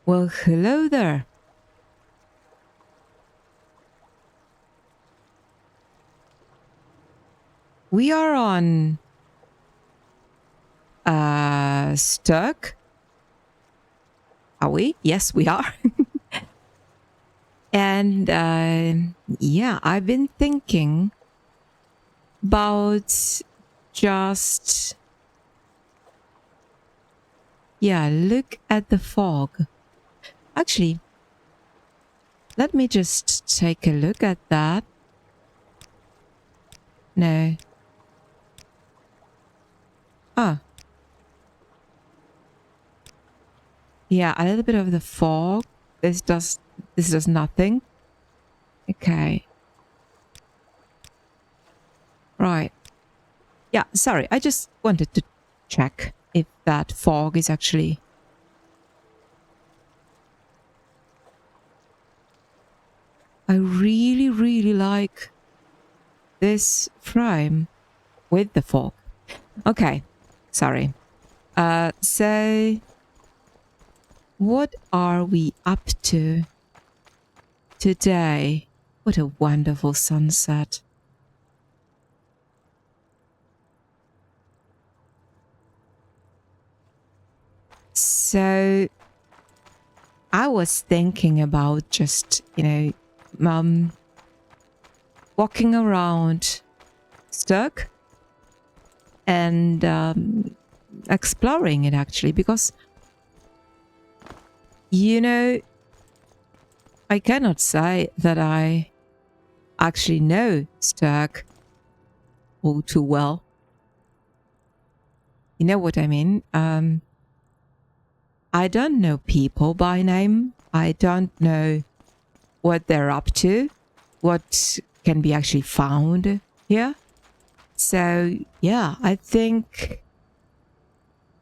Well, hello there. We are on stuck. Are we? Yes, we are. And yeah, I've been thinking about just look at the fog. Actually, let me just take a look at that. No. Oh. Yeah, a little bit of the fog. This does nothing. Okay. Right. Yeah, sorry. I just wanted to check if that fog is actually... I really, really like this frame with the fog. Okay. Sorry. So what are we up to today? What a wonderful sunset. So I was thinking about just, walking around stuck and exploring it actually, because I cannot say that I actually know Sturk all too well. You know what I mean? I don't know people by name. I don't know what they're up to, what can be actually found here. So yeah, I think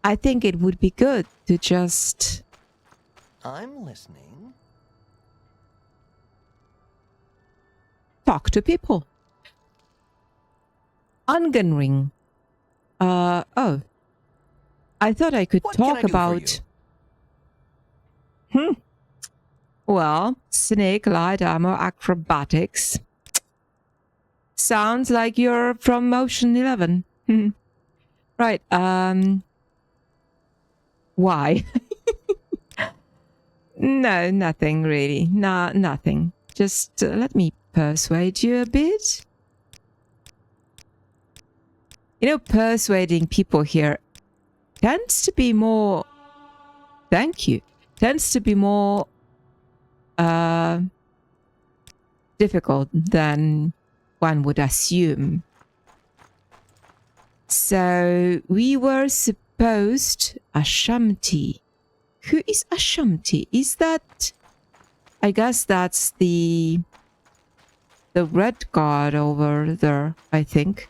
it would be good to just... I'm listening. Talk to people. Ungenring. Oh. I thought I could talk about... Well, snake, light armor, acrobatics. Sounds like you're from Ocean 11. Right, why? No, nothing really. Nothing. Just let me persuade you a bit. Persuading people here tends to be more... Thank you. Tends to be more difficult than one would assume. So we were supposed... Ashamti. Who is Ashamti? Is that... I guess that's the red guard over there, I think.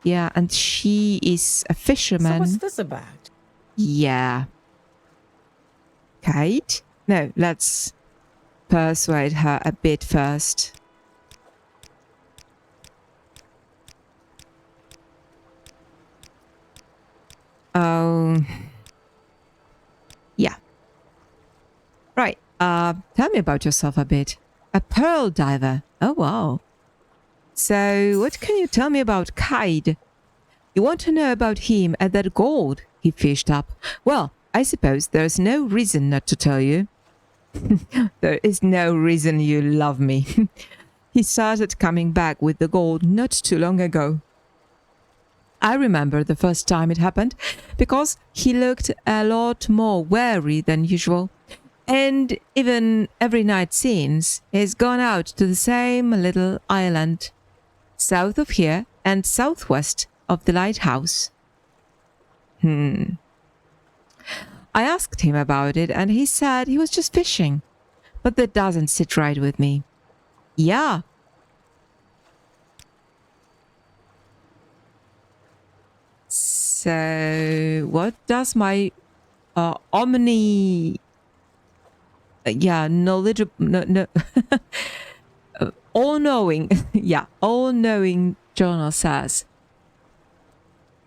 Yeah, and she is a fisherman. So what's this about? Yeah. Kate? No, let's persuade her a bit first. Oh. Yeah. Right. Tell me about yourself a bit. A pearl diver. Oh, wow. So, what can you tell me about Kaid? You want to know about him and that gold he fished up? Well, I suppose there's no reason not to tell you. There is no reason you love me. He started coming back with the gold not too long ago. I remember the first time it happened because he looked a lot more wary than usual. And even every night since, he's gone out to the same little island, south of here and southwest of the lighthouse. I asked him about it and he said he was just fishing. But that doesn't sit right with me. Yeah. So, what does my knowledgeable... No. all-knowing... yeah, all-knowing journal says?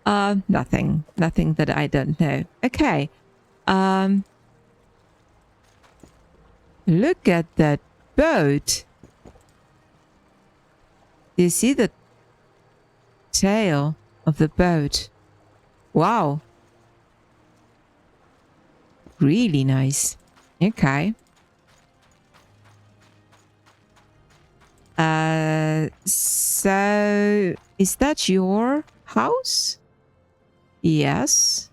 Nothing. Nothing that I don't know. Okay. Look at that boat. Do you see the tail of the boat? Wow. Really nice. Okay. So is that your house? Yes.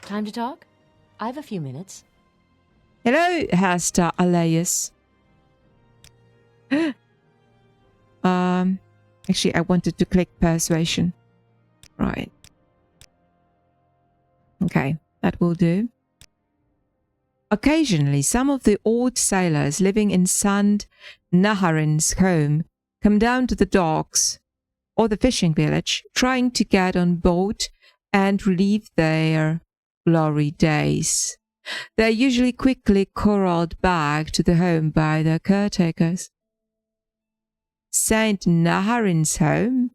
Time to talk? I have a few minutes. Hello, Hester Elias. Actually, I wanted to click persuasion. Right. Okay, that will do. Occasionally, some of the old sailors living in Sand Naharin's home come down to the docks or the fishing village, trying to get on board and relive their glory days. They are usually quickly corralled back to the home by their caretakers. Saint Naharin's home?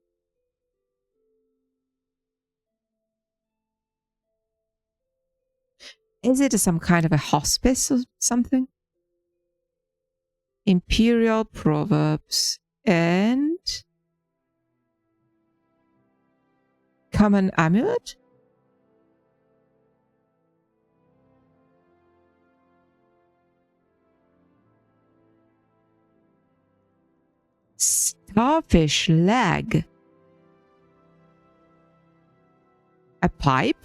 Is it some kind of a hospice or something? Imperial Proverbs and Common Amulet? Starfish leg. A pipe?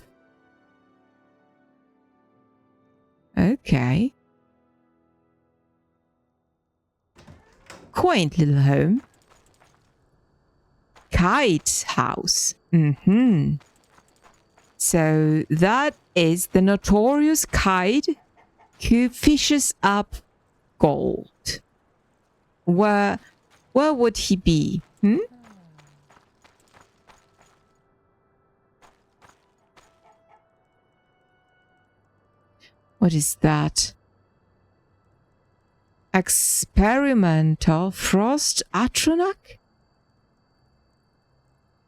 Okay. Quaint little home. Kite house. So that is the notorious Kite who fishes up gold. Where would he be? What is that? Experimental frost atronach?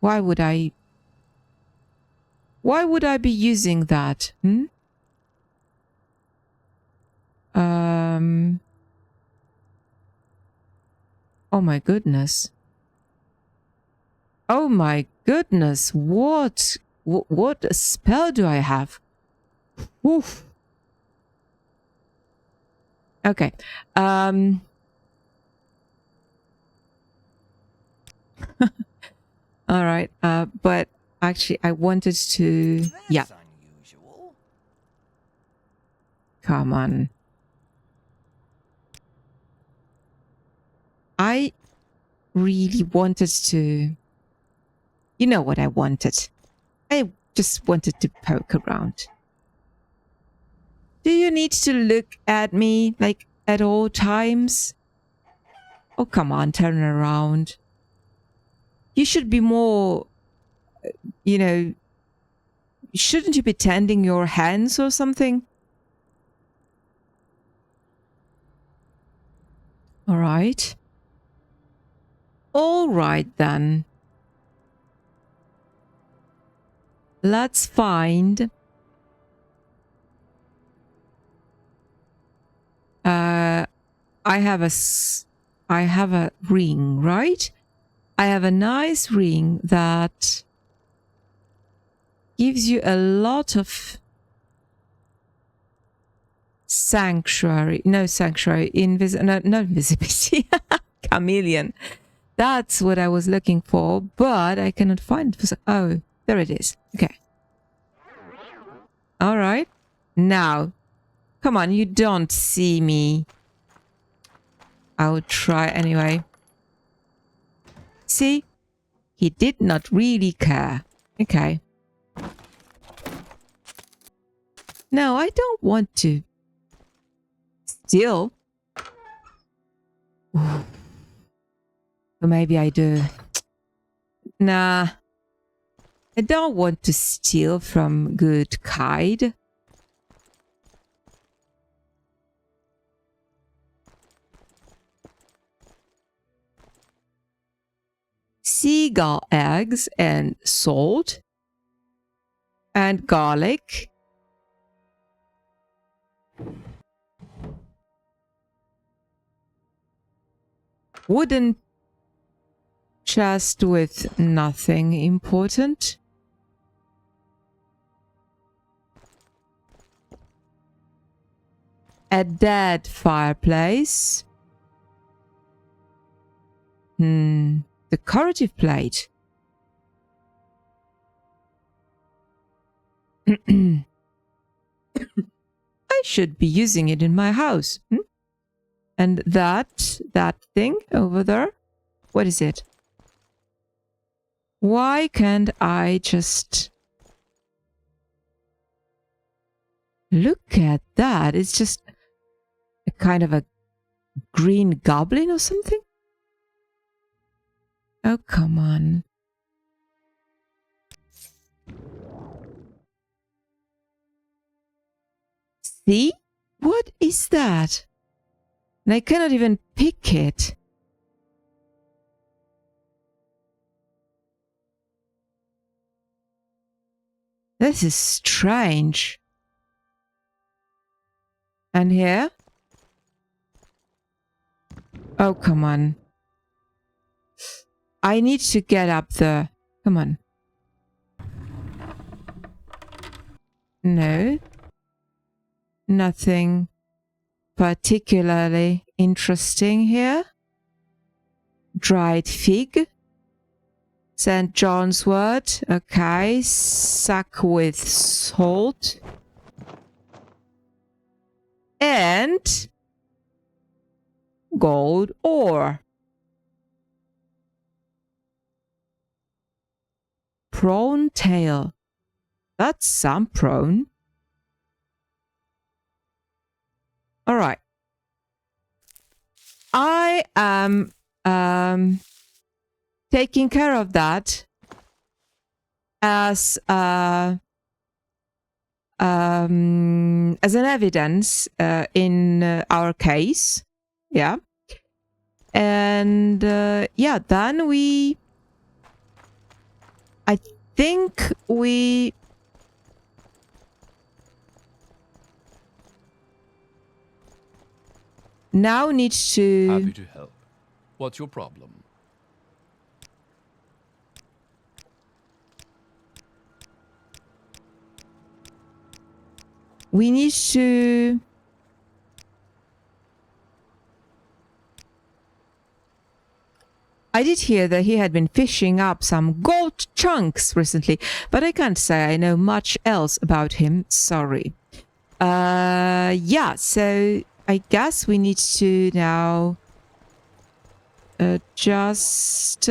Why would I be using that? Oh my goodness. Oh my goodness. What spell do I have? Oof. Okay. All right. But actually I wanted to That's unusual. Come on. I really wanted to... You know what I wanted. I just wanted to poke around. Do you need to look at me, like, at all times? Oh, come on, turn around. You should be more, you know... Shouldn't you be tending your hands or something? All right. All right, then. Let's find... I have a ring, right? I have a nice ring that gives you a lot of sanctuary. No sanctuary. Not invisibility. Chameleon. That's what I was looking for, but I cannot find it. Oh, there it is. Okay. All right. Now, come on, you don't see me. I'll try anyway. See? He did not really care. Okay. No, I don't want to steal. Or maybe I do. Nah. I don't want to steal from good Kite. Seagull eggs and salt and garlic Wooden chest with nothing important. A dead fireplace. Decorative plate. I should be using it in my house. And that thing over there, what is it? Why can't I just look at that? It's just a kind of a green goblin or something? Oh, come on. See? What is that? And I cannot even pick it. This is strange. And here? Oh, come on. I need to get up there. Come on. No. Nothing particularly interesting here. Dried fig. St. John's wort. Okay. Sack with salt. And gold ore. Prawn tail. That's some prawn. All right. I am taking care of that as an evidence in our case. Yeah. And yeah, then I think we now need to... Happy to help. What's your problem? We need to... I did hear that he had been fishing up some gold chunks recently, but I can't say I know much else about him. Sorry. Yeah, so I guess we need to now just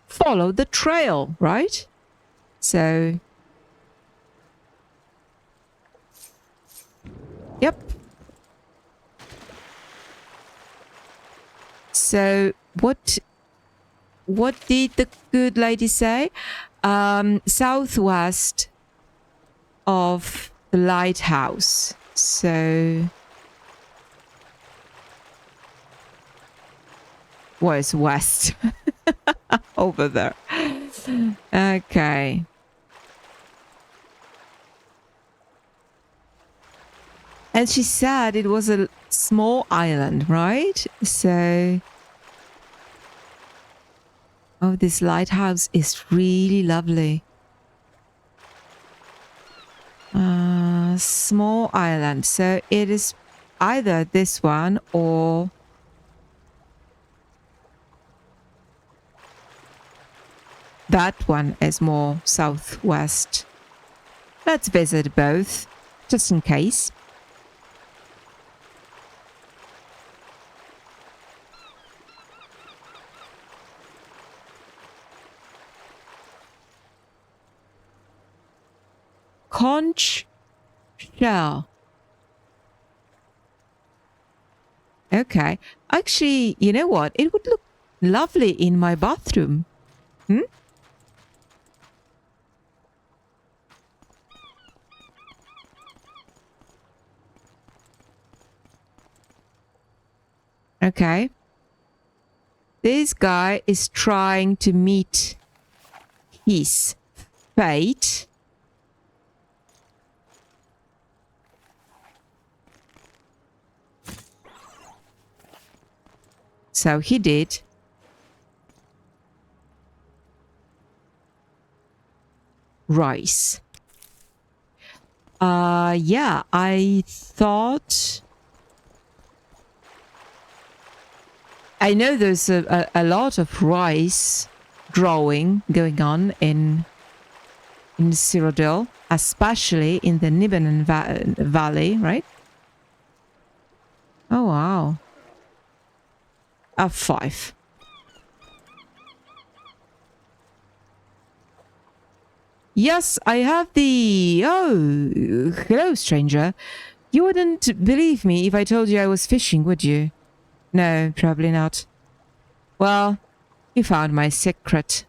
follow the trail, right? So... Yep. So what did the good lady say? Southwest of the lighthouse. So where's west? Over there. Okay. And she said it was a small island, right? So... Oh, this lighthouse is really lovely. Small island. So it is either this one or... that one is more southwest. Let's visit both, just in case. Conch shell. Okay. Actually, you know what? It would look lovely in my bathroom. Okay. This guy is trying to meet his fate. So he did. Rice. Yeah, I thought... I know there's a lot of rice growing going on in Cyrodiil, especially in the Nibanan Valley, right? Oh, wow. F5. Yes, I have the... Oh, hello, stranger. You wouldn't believe me if I told you I was fishing, would you? No, probably not. Well, you found my secret.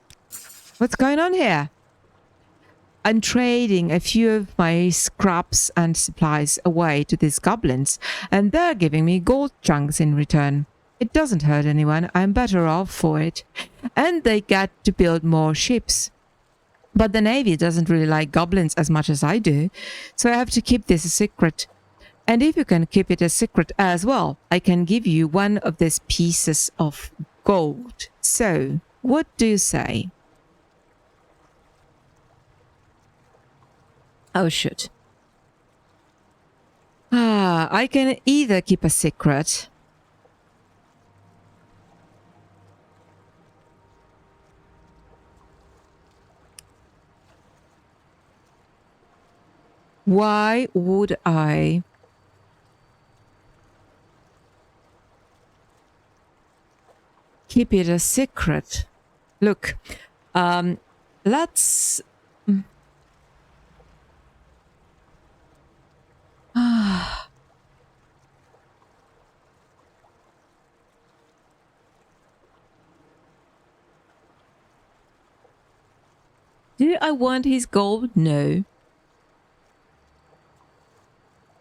What's going on here? I'm trading a few of my scraps and supplies away to these goblins, and they're giving me gold chunks in return. It doesn't hurt anyone. I'm better off for it. And they get to build more ships. But the Navy doesn't really like goblins as much as I do, so I have to keep this a secret. And if you can keep it a secret as well, I can give you one of these pieces of gold. So, what do you say? Oh, shoot. I can either keep a secret. Why would I keep it a secret? Look, let's... Do I want his gold? No.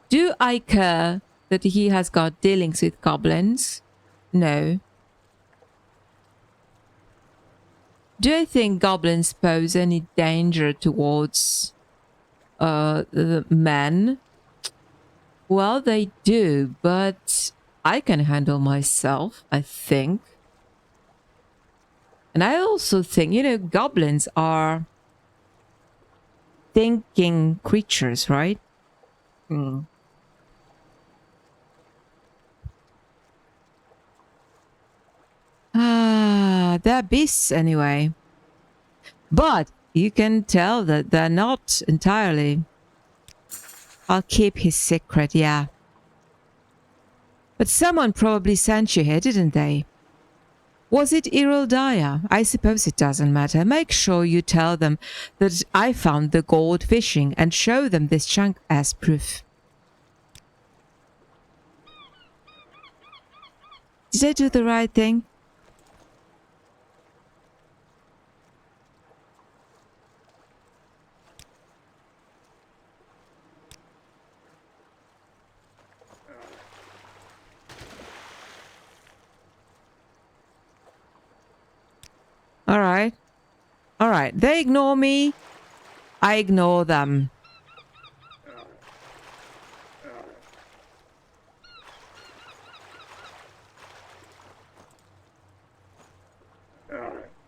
Do I care that he has got dealings with goblins? No. Do I think goblins pose any danger towards the men? Well, they do, but I can handle myself, I think. And I also think, you know, goblins are thinking creatures, right? They're beasts anyway. But you can tell that they're not entirely. I'll keep his secret, yeah. But someone probably sent you here, didn't they? Was it Cyrodiil? I suppose it doesn't matter. Make sure you tell them that I found the gold fishing and show them this chunk as proof. Did I do the right thing? All right. All right. They ignore me. I ignore them.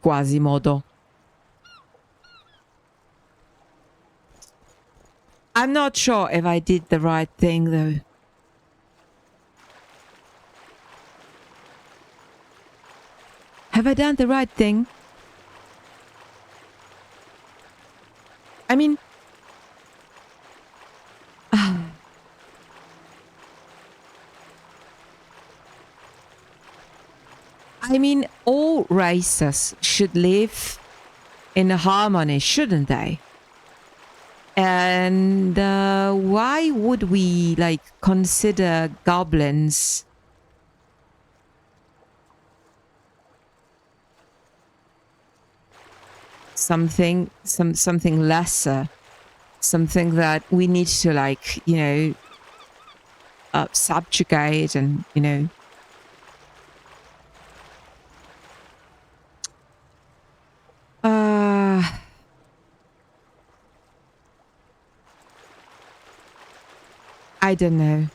Quasimodo. I'm not sure if I did the right thing though. Have I done the right thing? I mean... I mean, all races should live in harmony, shouldn't they? And why would we, like, consider goblins something lesser, something that we need to, like, you know, subjugate and, you know, I don't know.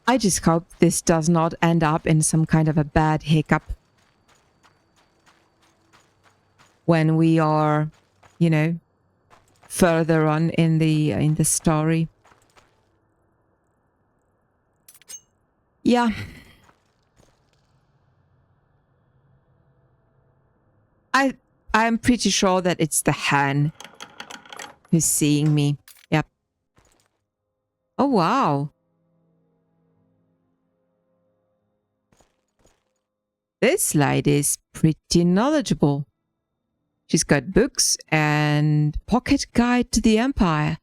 I just hope this does not end up in some kind of a bad hiccup when we are, you know, further on in the story. Yeah. I'm pretty sure that it's the hen who's seeing me. Yep. Oh wow. This lady's pretty knowledgeable. She's got books and Pocket Guide to the Empire.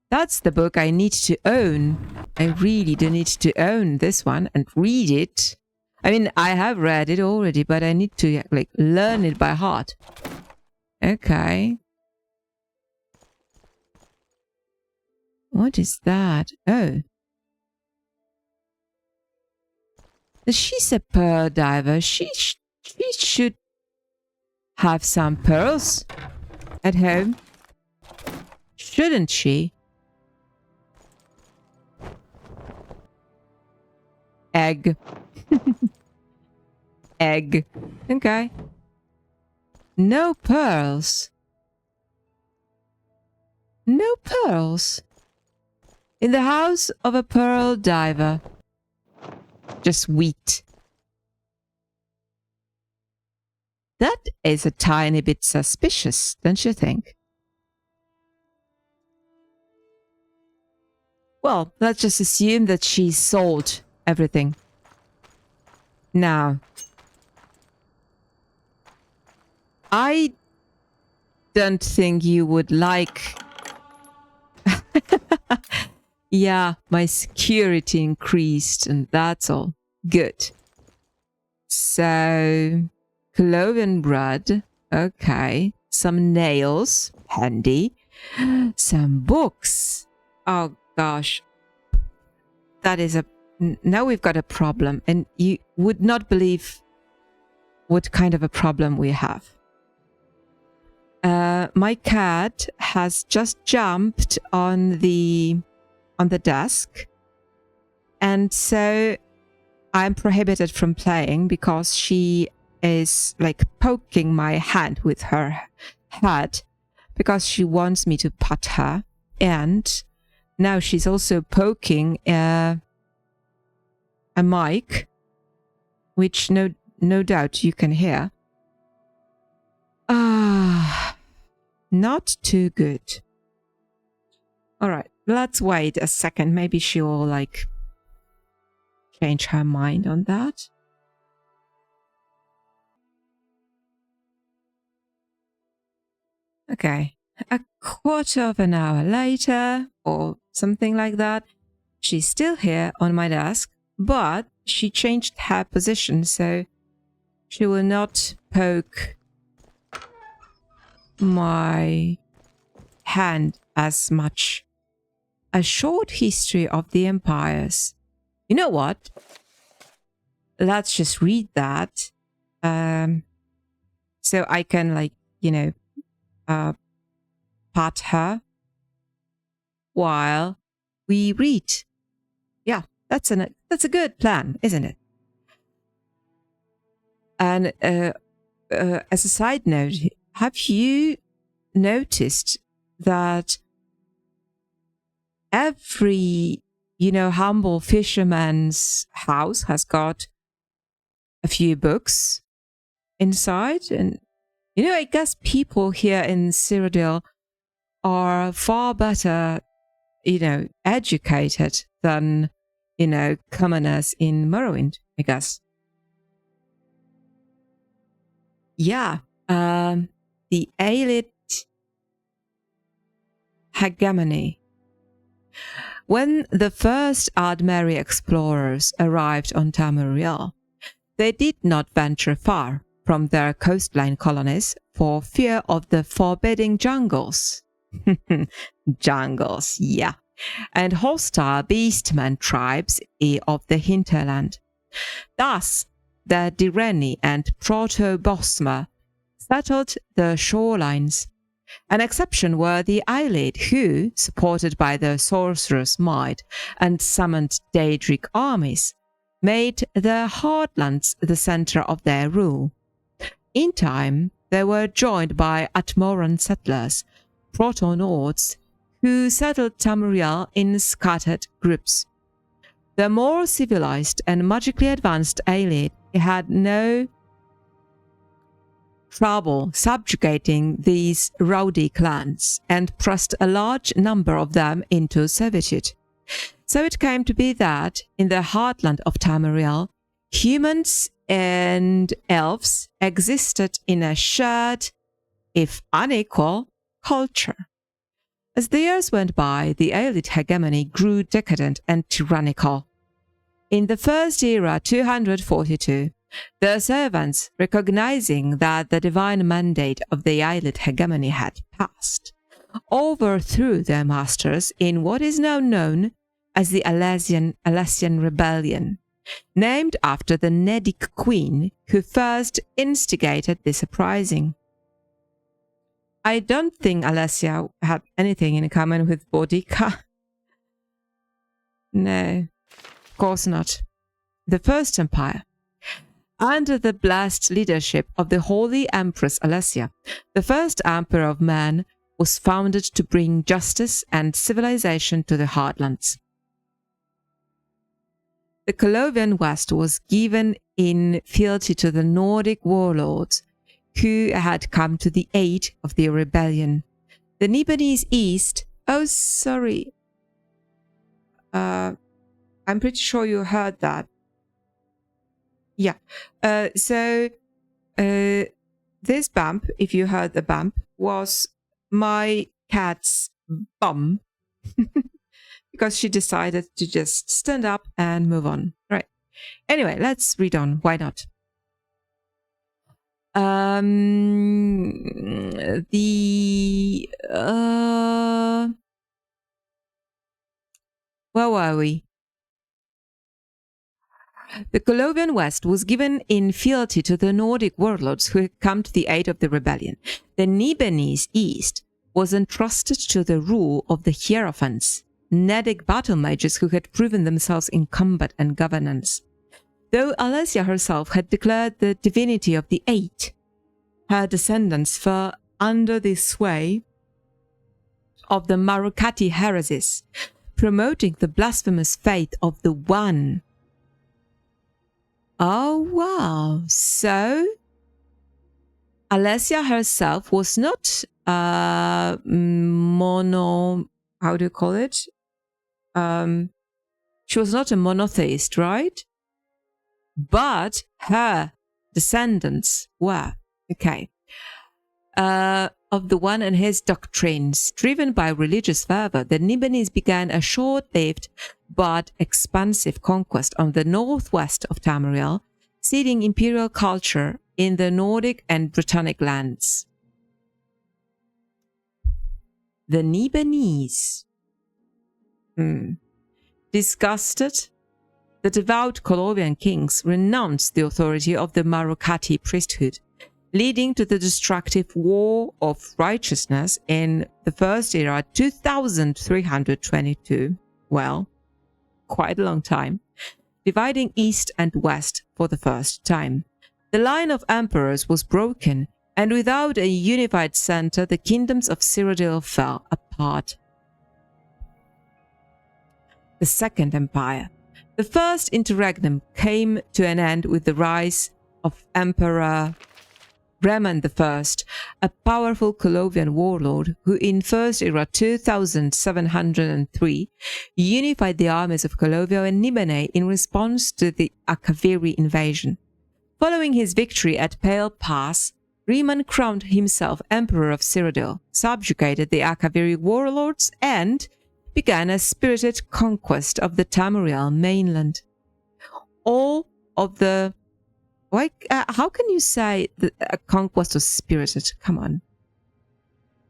That's the book I need to own. I really do need to own this one and read it. I mean, I have read it already, but I need to like learn it by heart. Okay. What is that? Oh. She's a pearl diver. She should have some pearls at home. Shouldn't she? Egg. Egg. Okay. No pearls. No pearls. In the house of a pearl diver. Just wheat. That is a tiny bit suspicious, don't you think? Well, let's just assume that she sold everything. Now, I don't think you would like... Yeah, my security increased and that's all. Good. So, cloven bread. Okay. Some nails. Handy. Some books. Oh gosh. That is a... Now we've got a problem. And you would not believe what kind of a problem we have. My cat has just jumped on the desk, and so I'm prohibited from playing because she is like poking my hand with her head because she wants me to pet her, and now she's also poking a mic, which no doubt you can hear. Not too good. All right, let's wait a second. Maybe she'll like change her mind on that. Okay, a quarter of an hour later or something like that. She's still here on my desk, but she changed her position, so she will not poke my hand as much. A short history of the empires. You know what? Let's just read that. So I can like, you know, pat her while we read. Yeah, that's a good plan, isn't it? And as a side note, have you noticed that every, you know, humble fisherman's house has got a few books inside? And, you know, I guess people here in Cyrodiil are far better, you know, educated than, you know, commoners in Morrowind, I guess. Yeah, the Aelid hegemony. When the first Ardmeri explorers arrived on Tamuriel, they did not venture far from their coastline colonies for fear of the forbidding jungles. Jungles, yeah. And hostile beastmen tribes of the hinterland. Thus, the Direni and Proto-Bosmer settled the shorelines, An exception were the Aelid, who, supported by their sorcerer's might and summoned Daedric armies, made the Heartlands the center of their rule. In time, they were joined by Atmoran settlers, Proto-Nords, who settled Tamriel in scattered groups. The more civilized and magically advanced Aelid had no trouble subjugating these rowdy clans and pressed a large number of them into servitude. So it came to be that in the heartland of Tamriel, humans and elves existed in a shared, if unequal, culture. As the years went by, the Aelid hegemony grew decadent and tyrannical. In the First Era 242, the servants, recognizing that the divine mandate of the Aelid hegemony had passed, overthrew their masters in what is now known as the Alessian Rebellion, named after the Nedic queen who first instigated this uprising. I don't think Alessia had anything in common with Boudica. No, of course not. The First Empire. Under the blessed leadership of the Holy Empress Alessia, the first emperor of man was founded to bring justice and civilization to the Heartlands. The Colovian West was given in fealty to the Nordic warlords who had come to the aid of the rebellion. The Nibelese East, I'm pretty sure you heard that. Yeah. This bump, if you heard the bump, was my cat's bum because she decided to just stand up and move on. Right. Anyway, let's read on. Why not? Where were we? The Colovian West was given in fealty to the Nordic warlords who had come to the aid of the rebellion. The Nibelese East was entrusted to the rule of the Hierophants, Nedic battle mages who had proven themselves in combat and governance. Though Alessia herself had declared the divinity of the Eight, her descendants fell under the sway of the Marukati heresies, promoting the blasphemous faith of the One. Oh, wow. So, Alessia herself was not how do you call it? She was not a monotheist, right? But her descendants were. Okay. Of the One and his doctrines, driven by religious fervor, the Nibelese began a short-lived but expansive conquest on the northwest of Tamriel, seeding imperial culture in the Nordic and Britannic lands. The Nibelese. Disgusted, the devout Colovian kings renounced the authority of the Marukati priesthood, leading to the destructive War of Righteousness in the First Era 2322. Well, quite a long time, dividing East and West for the first time. The line of emperors was broken, and without a unified center, the kingdoms of Cyrodiil fell apart. The Second Empire. The First Interregnum came to an end with the rise of Emperor Reman I, a powerful Colovian warlord who in First Era 2703 unified the armies of Colovio and Nibene in response to the Akaviri invasion. Following his victory at Pale Pass, Riin crowned himself Emperor of Cyrodiil, subjugated the Akaviri warlords, and began a spirited conquest of the Tamriel mainland. All of the how can you say that a conquest was spirited? Come on.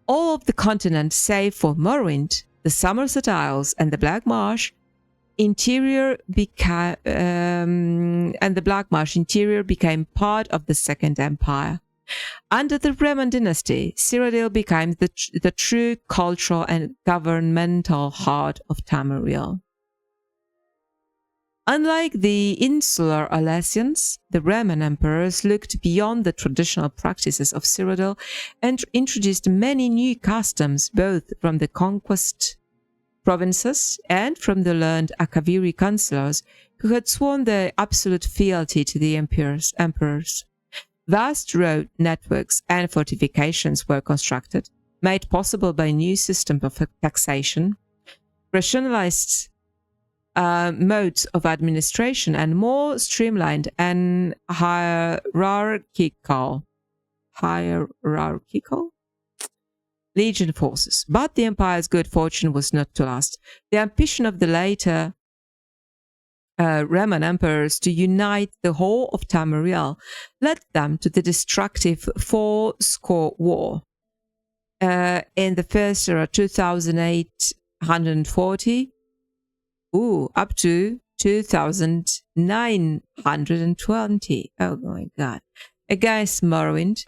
All of the continent, save for Morrowind, the Somerset Isles, and the Black Marsh interior became part of the Second Empire. Under the Roman dynasty, Cyrodiil became the true cultural and governmental heart of Tamariel. Unlike the insular Alessians, the Roman emperors looked beyond the traditional practices of Cyrodiil and introduced many new customs both from the conquest provinces and from the learned Akaviri councillors who had sworn their absolute fealty to the emperors. Vast road networks and fortifications were constructed, made possible by new systems of taxation, rationalized modes of administration, and more streamlined and hierarchical legion forces. But the empire's good fortune was not to last. The ambition of the later Roman emperors to unite the whole of Tamariel led them to the destructive Fourscore War. In the first era, 2840, up to 2920. Oh my God. Against Morrowind,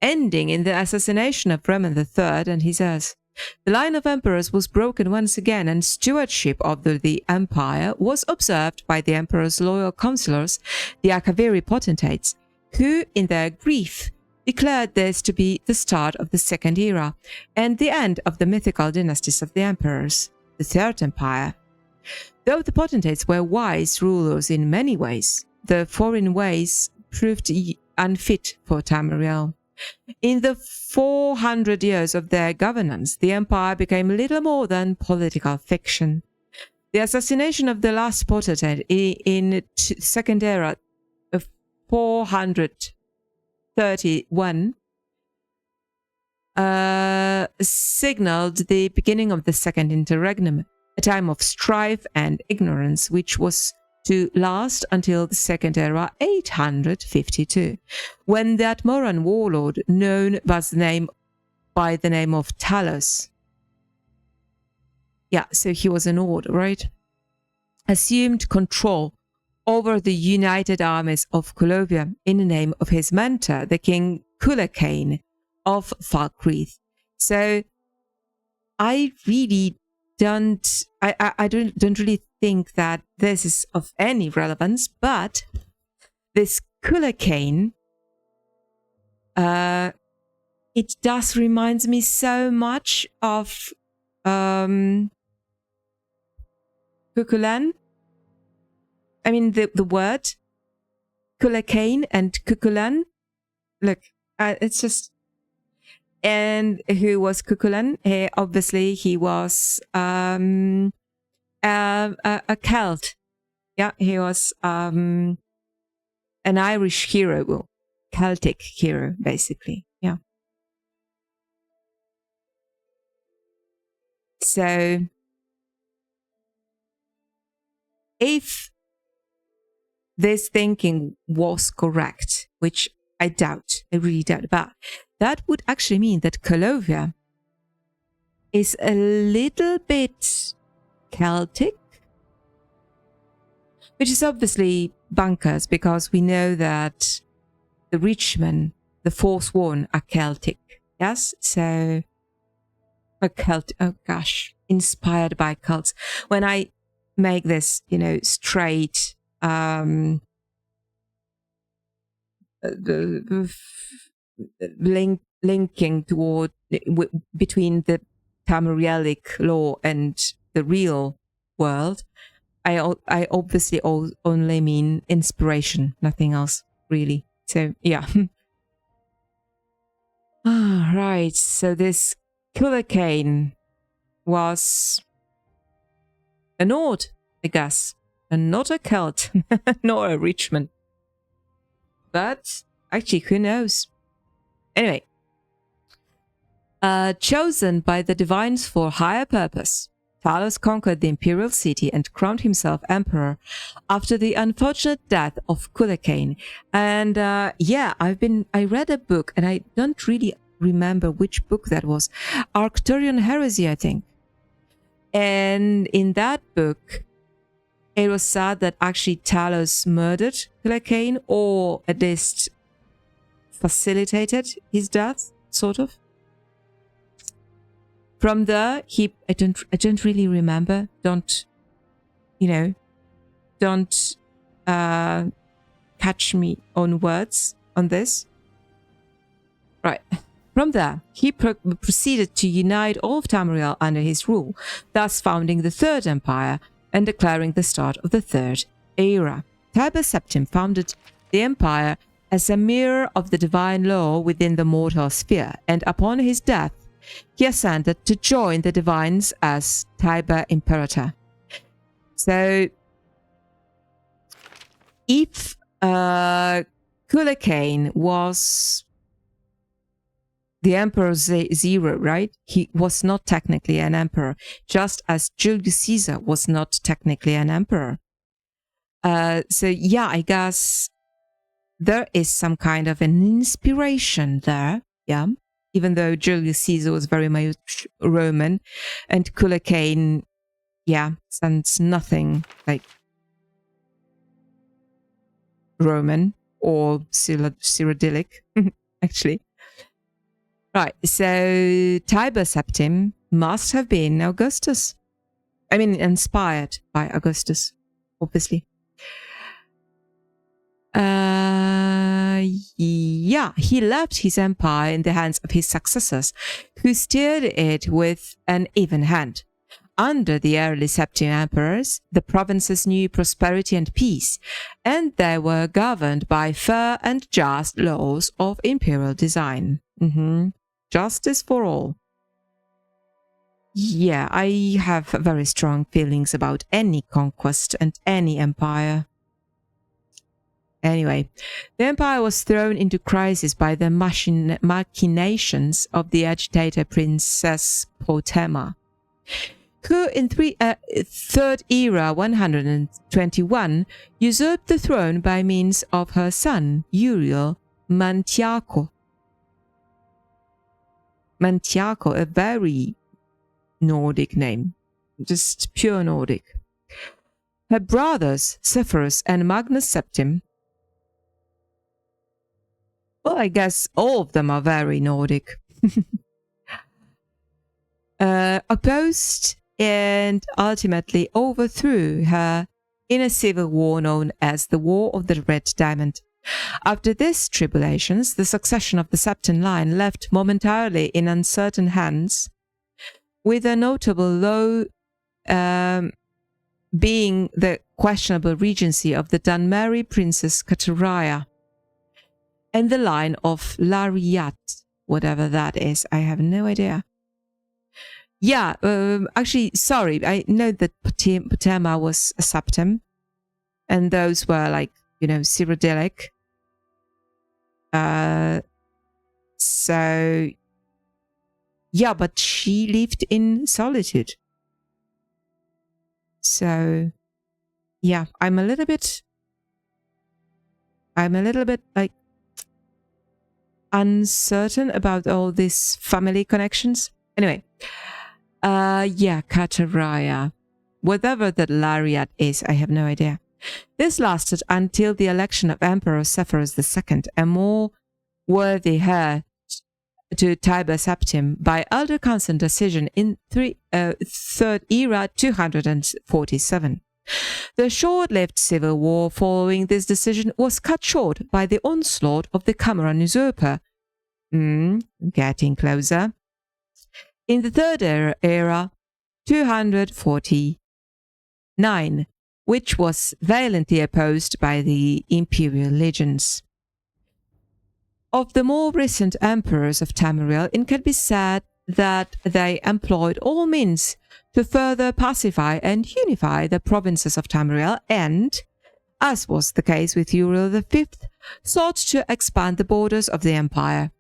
ending in the assassination of Roman III and his heirs. The line of emperors was broken once again, and stewardship of the empire was observed by the emperor's loyal councillors, the Akaviri potentates, who, in their grief, declared this to be the start of the Second Era and the end of the mythical dynasties of the emperors, the Third Empire. Though the potentates were wise rulers in many ways, their foreign ways proved unfit for Tamariel. In the 400 years of their governance, the empire became little more than political fiction. The assassination of the last potentate in Second Era of 431 signaled the beginning of the Second Interregnum, a time of strife and ignorance which was to last until the Second Era 852, when the Atmoran warlord known by the name of Talos, so he was an order, right, assumed control over the united armies of Colombia in the name of his mentor, the king Culhwch of Falkreath. So I really don't really think that this is of any relevance, but this Culhwch, it does reminds me so much of Cuchulainn. I mean the word Culhwch and Cuchulainn. Look, it's just. And who was Cuchulainn? Obviously, he was a Celt. Yeah, he was an Irish hero, well, Celtic hero, basically. Yeah. So, if this thinking was correct, which I really doubt, but that would actually mean that Colombia is a little bit Celtic, which is obviously bonkers because we know that the Richmen, the Forsworn, are Celtic. Yes, so a Celt. Oh gosh, inspired by cults. When I make this, straight. Linking toward between the Tamarielic law and the real world, I obviously only mean inspiration, nothing else really. So yeah. Right. So this Culhwch was a Nord, I guess, and not a Celt, nor a Richmond. But actually, who knows? Anyway, chosen by the divines for higher purpose, Talos conquered the imperial city and crowned himself emperor after the unfortunate death of Culhwch. And I read a book, and I don't really remember which book that was. Arcturian Heresy, I think. And in that book, it was said that actually Talos murdered Culhwch, or at least facilitated his death, sort of. From there, I don't really remember. Don't catch me on words on this. Right. From there, he proceeded to unite all of Tamriel under his rule, thus founding the Third Empire and declaring the start of the Third Era. Tiber Septim founded the empire as a mirror of the divine law within the mortal sphere, and upon his death, he ascended to join the divines as Tiber Imperator. So, if Culecain was the Emperor Zero, right? He was not technically an emperor, just as Julius Caesar was not technically an emperor. So yeah, I guess there is some kind of an inspiration there, yeah. Even though Julius Caesar was very much Roman, and Culecain, yeah, sounds nothing like Roman or Cyrodiilic, actually. Right, so Tiber Septim must have been Augustus. I mean, inspired by Augustus, obviously. Yeah, he left his empire in the hands of his successors, who steered it with an even hand. Under the early Septim emperors, the provinces knew prosperity and peace, and they were governed by fair and just laws of imperial design. Justice for all. Yeah, I have very strong feelings about any conquest and any empire. Anyway, the empire was thrown into crisis by the machinations of the agitator Princess Potema, who in Third Era 121 usurped the throne by means of her son Uriel Mantiaco. Mantiaco, a very Nordic name, just pure Nordic. Her brothers, Severus and Magnus Septim, well, I guess all of them are very Nordic, opposed and ultimately overthrew her in a civil war known as the War of the Red Diamond. After these tribulations, the succession of the Septim line left momentarily in uncertain hands, with a notable low being the questionable regency of the Dunmeri Princess Kateraya, and the line of Lariat, whatever that is, I have no idea. Yeah, actually, sorry, I know that Potema was a Septim, and those were like, Cyrodiilic. So, yeah, but she lived in solitude. So, yeah, I'm a little bit like uncertain about all these family connections. Anyway, yeah, Kateraya. Whatever that Lariat is, I have no idea. This lasted until the election of Emperor Severus II, a more worthy heir to Tiber Septim by Elder Council decision in Third Era 247. The short-lived civil war following this decision was cut short by the onslaught of the Cameron usurper. Getting closer. In the Third Era 249, which was violently opposed by the imperial legions. Of the more recent emperors of Tamriel, it can be said that they employed all means to further pacify and unify the provinces of Tamriel and, as was the case with Uriel V, sought to expand the borders of the empire.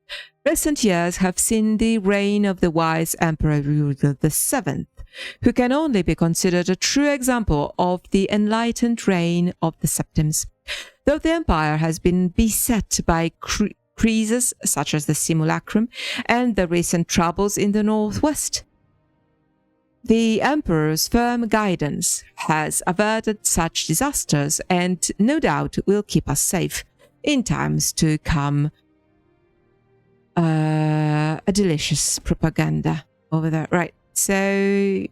Recent years have seen the reign of the wise Emperor Uriel VII, who can only be considered a true example of the enlightened reign of the Septims. Though the empire has been beset by crises such as the simulacrum and the recent troubles in the northwest, the emperor's firm guidance has averted such disasters and no doubt will keep us safe in times to come. A delicious propaganda over there. Right. So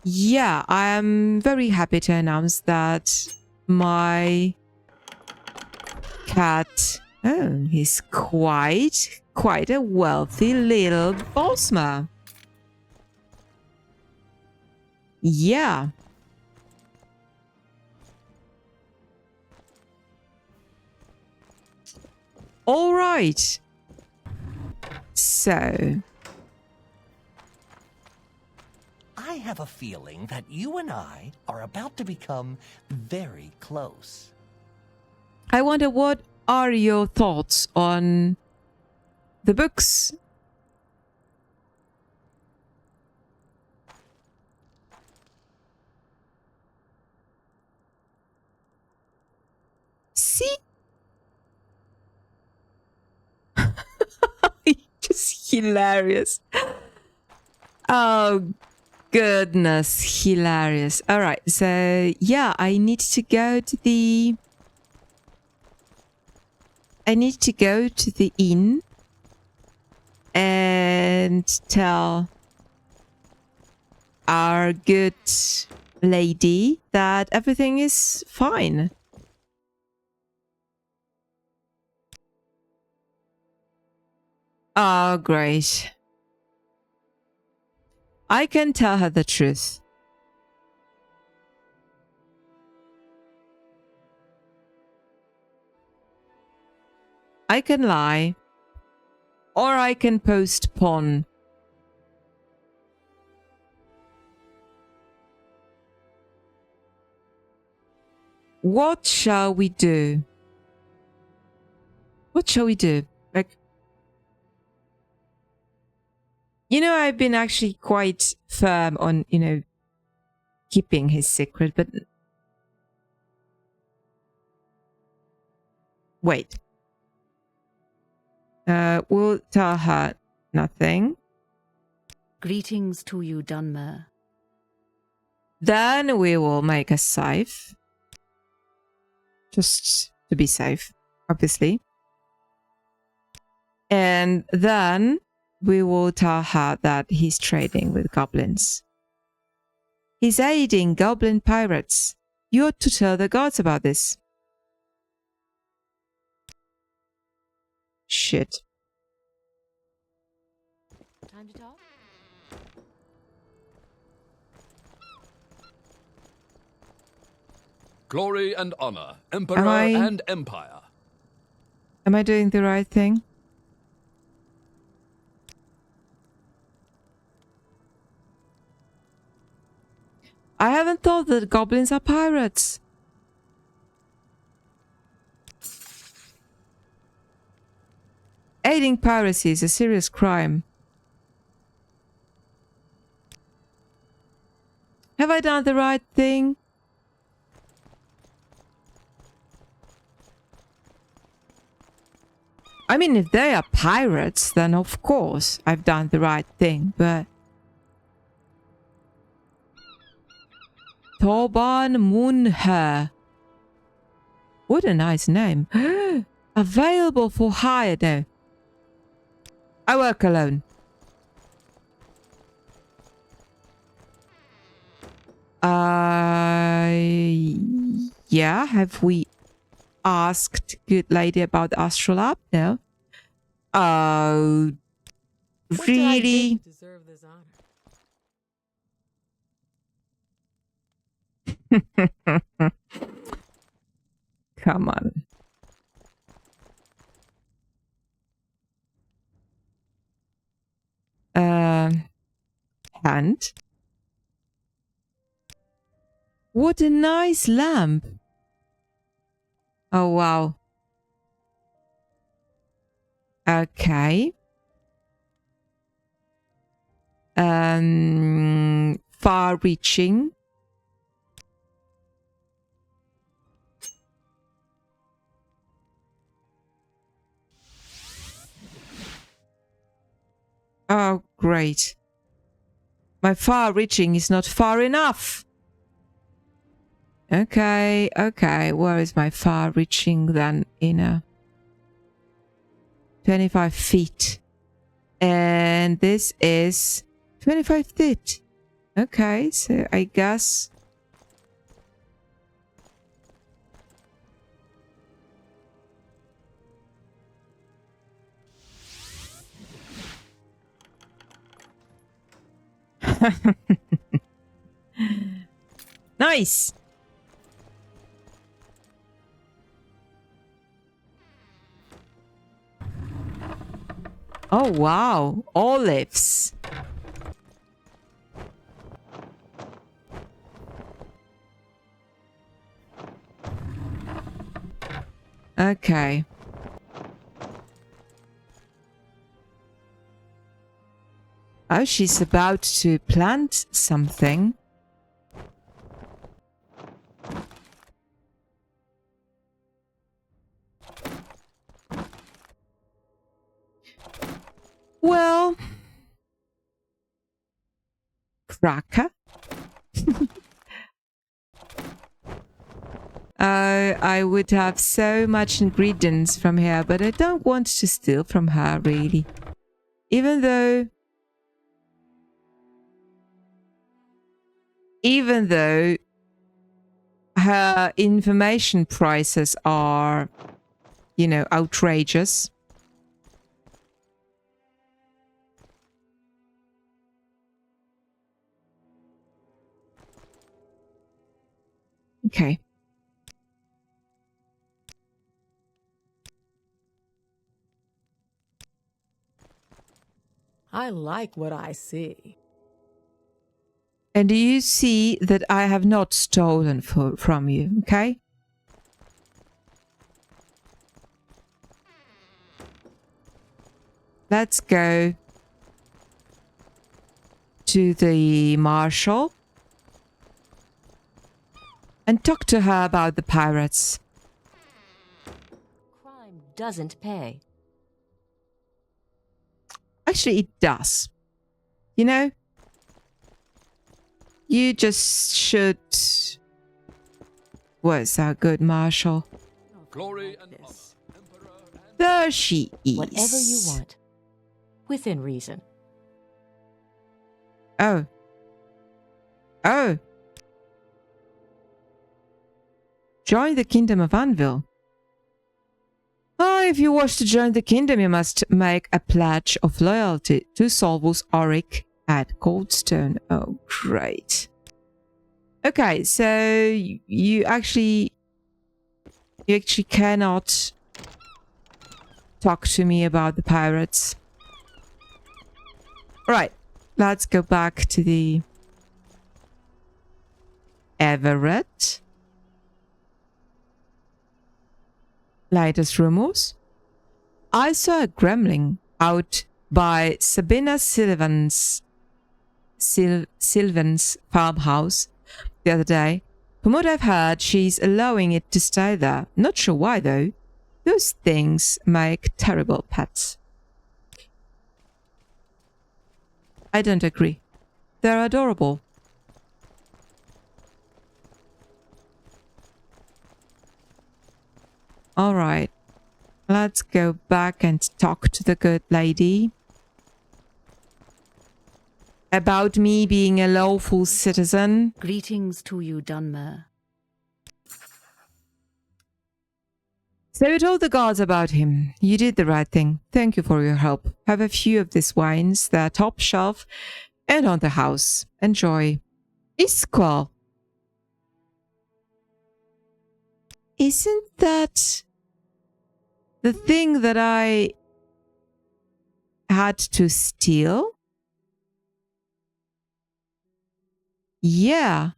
yeah, I am very happy to announce that my cat, oh, he's quite a wealthy little bossma. Yeah. All right. So I have a feeling that you and I are about to become very close. I wonder, what are your thoughts on the books? See? Just hilarious. Oh, goodness, hilarious. All right, so yeah, I need to go to the inn and tell our good lady that everything is fine. Oh, great. I can tell her the truth. I can lie. Or I can postpone. What shall we do? What shall we do? Like, you know, I've been actually quite firm on, you know, keeping his secret, but wait. We'll tell her nothing. Greetings to you, Dunmer. Then we will make a save. Just to be safe, obviously. And then we will tell her that he's trading with goblins. He's aiding goblin pirates. You ought to tell the gods about this. Shit. Time to talk? Glory and honor, emperor and empire. Am I doing the right thing? I haven't thought that goblins are pirates. Aiding piracy is a serious crime. Have I done the right thing? I mean, if they are pirates, then of course I've done the right thing, but... Thorban Moonher. What a nice name. Available for hire, though. I work alone. Yeah, have we asked good lady about the astrolabe? No. Oh, really? Deserve this honor? Come on. Hand. What a nice lamp. Oh, wow. Okay. Far-reaching. Oh, great. My far-reaching is not far enough. Okay, okay. Where is my far-reaching then, Inner? 25 feet. And this is 25 feet. Okay, so I guess... Nice! Oh, wow. Olives. Okay. Oh, she's about to plant something. Well, cracker. I would have so much ingredients from her, but I don't want to steal from her, really. Even though her information prices are, you know, outrageous. Okay. I like what I see. And do you see that I have not stolen from you, okay? Let's go to the marshal and talk to her about the pirates. Crime doesn't pay. Actually, it does. You know? You just should... Where's our good marshal? Glory and honor. Emperor and There she is. Whatever you want. Within reason. Oh. Oh. Join the Kingdom of Anvil. Oh, if you wish to join the kingdom, you must make a pledge of loyalty to Solvus Auric at Goldstone. Oh, great. Okay, so you actually cannot talk to me about the pirates. Right, let's go back to the Everett. Latest rumors. I saw a gremlin out by Sabina Sylvan's farmhouse the other day. From what I've heard, she's allowing it to stay there. Not sure why though. Those things make terrible pets. I don't agree. They're adorable. All right, let's go back and talk to the good lady about me being a lawful citizen. Greetings to you, Dunmer. So you told the guards about him. You did the right thing. Thank you for your help. Have a few of these wines. They're top shelf and on the house. Enjoy. Isqual. Isn't that the thing that I had to steal? Yeah.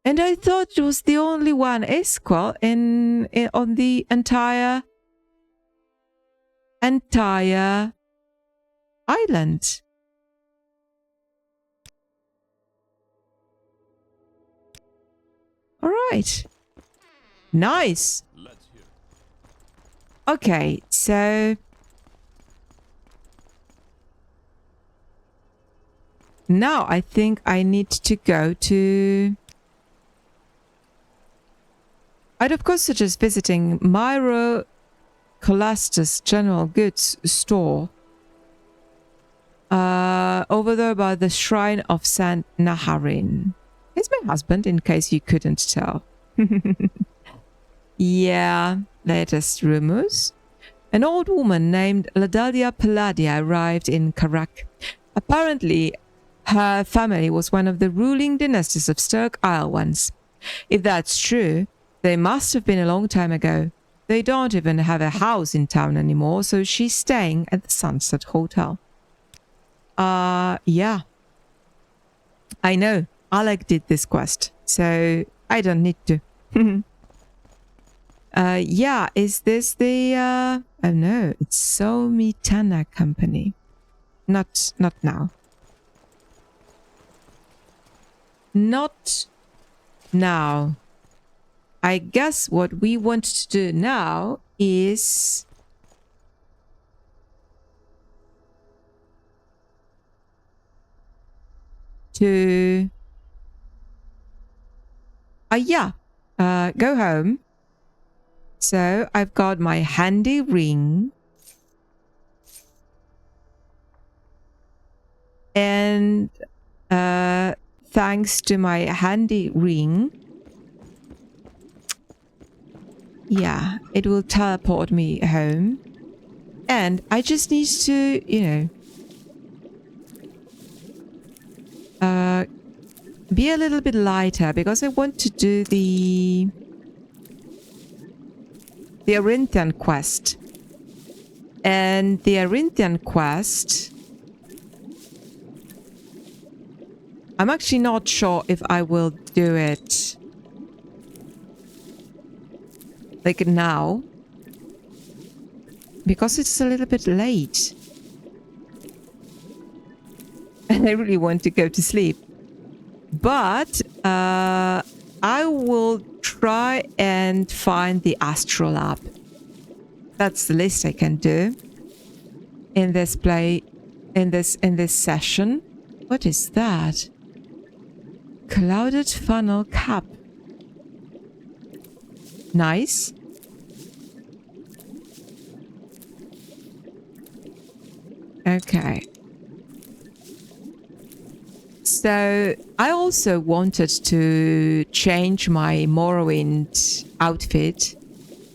And I thought it was the only one Esqual on the entire island. All right. Nice. let's hear. Okay, so now I think I need to go to... I'd of course suggest visiting Myro Colastus General Goods Store. Over there by the Shrine of Saint Naharin. He's my husband, in case you couldn't tell. Yeah, latest rumors. An old woman named Ladalia Palladia arrived in Karak. Apparently, her family was one of the ruling dynasties of Stirk Isle once. If that's true, they must have been a long time ago. They don't even have a house in town anymore, so she's staying at the Sunset Hotel. Yeah. I know. Alec did this quest, so I don't need to. Yeah, is this the, oh no, it's Somitana Company. Not now. Not now. I guess what we want to do now is to go home. So I've got my handy ring, and thanks to my handy ring, yeah, it will teleport me home. And I just need to, you know, be a little bit lighter because I want to do the Arinthian quest. And the Arinthian quest, I'm actually not sure if I will do it like now, because it's a little bit late. And I really want to go to sleep. But I will try and find the astrolabe. That's the least I can do in this in this session. What is that? Clouded funnel cap. Nice. Okay. So I also wanted to change my Morrowind outfit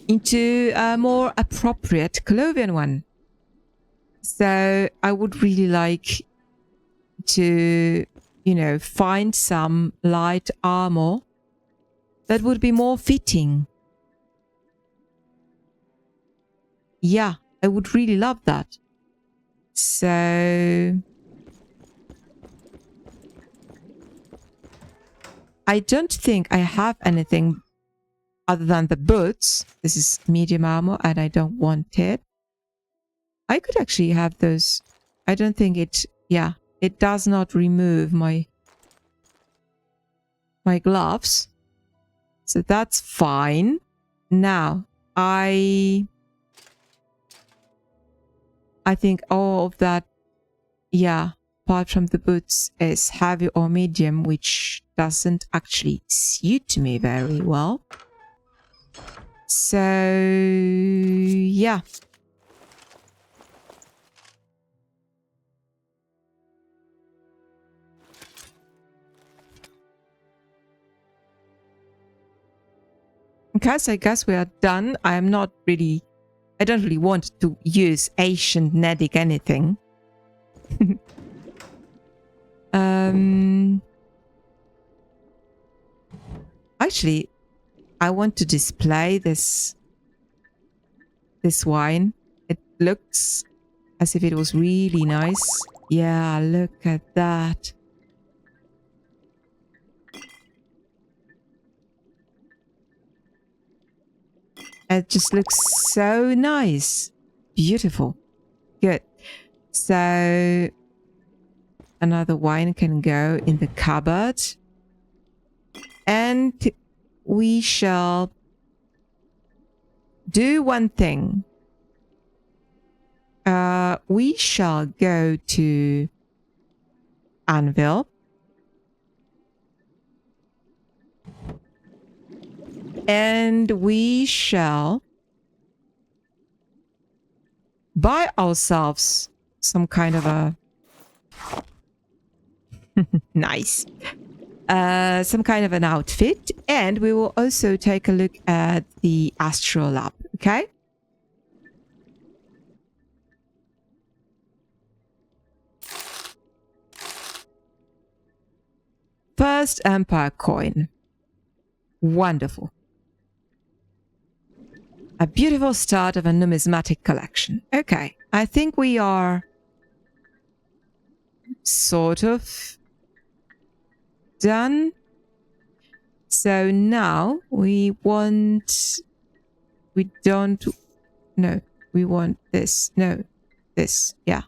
into a more appropriate Colovian one. So I would really like to, you know, find some light armor that would be more fitting. Yeah, I would really love that. So I don't think I have anything other than the boots. This is medium armor and I don't want it. I could actually have those. I don't think it, yeah, it does not remove my gloves. So that's fine. Now, I think all of that, yeah, apart from the boots, is heavy or medium, which doesn't actually suit me very well. So, yeah. Okay, so I guess we are done. I don't really want to use ancient Nedic anything. Actually, I want to display this wine. It looks as if it was really nice. Yeah, look at that. It just looks so nice. Beautiful. Good. So another wine can go in the cupboard. And we shall do one thing. We shall go to Anvil. And we shall buy ourselves some kind of a nice, some kind of an outfit, and we will also take a look at the astrolabe. Okay. First Empire coin. Wonderful. A beautiful start of a numismatic collection. Okay, I think we are sort of done. So now we want this. No, this. Yeah.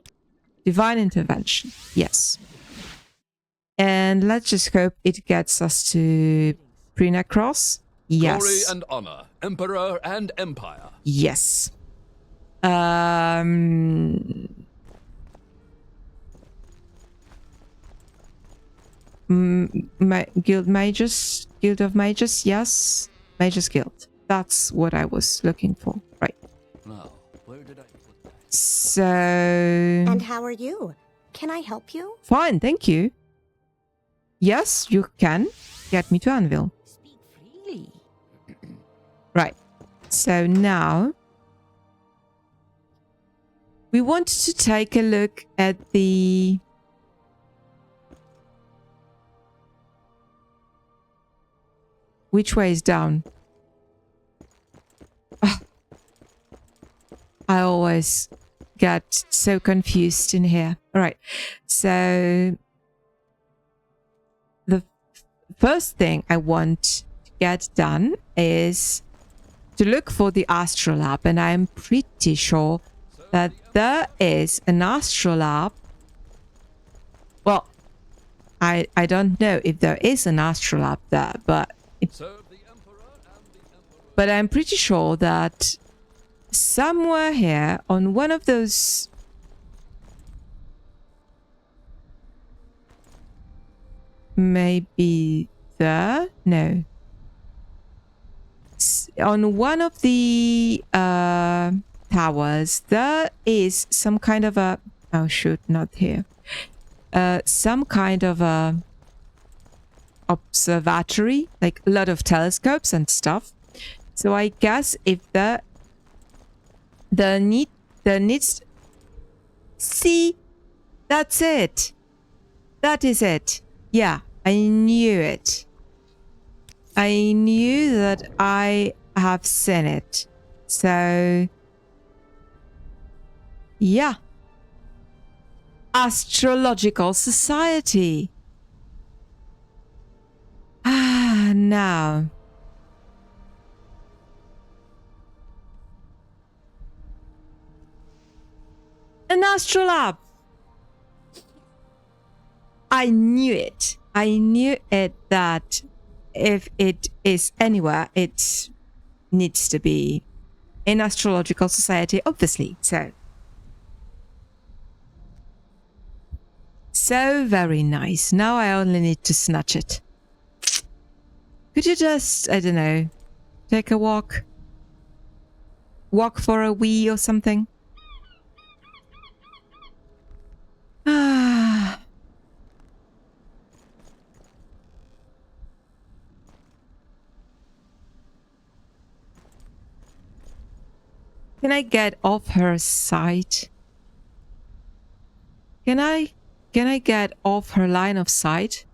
Divine intervention. Yes. And let's just hope it gets us to pre-necros. Yes. Glory and honor, emperor and empire. Yes. Guild Mages, Guild of Mages, yes. Mages Guild. That's what I was looking for. Right. Now, where did I put that? So... And how are you? Can I help you? Fine, thank you. Yes, you can get me to Anvil. Speak freely. Right. So now we want to take a look at the which way is down? Ah. I always get so confused in here. All right. So the first thing I want to get done is to look for the astrolabe, and I'm pretty sure that there is an astrolabe. Well, I don't know if there is an astrolabe there, but I'm pretty sure that somewhere here on one of those maybe there? No. On one of the towers, there is some kind of a... Oh, shoot, not here. Some kind of a observatory, like a lot of telescopes and stuff. So I guess if there needs... See? That's it. That is it. Yeah, I knew it. I knew that I have seen it. So, yeah. Astrological Society. Ah, now. An astrolabe. I knew it. I knew it that if it is anywhere, it needs to be in Astrological Society, obviously. So very nice. Now I only need to snatch it. Could you just, I don't know, take a walk? Walk for a wee or something? Ah. Can I get off her sight? Can I get off her line of sight?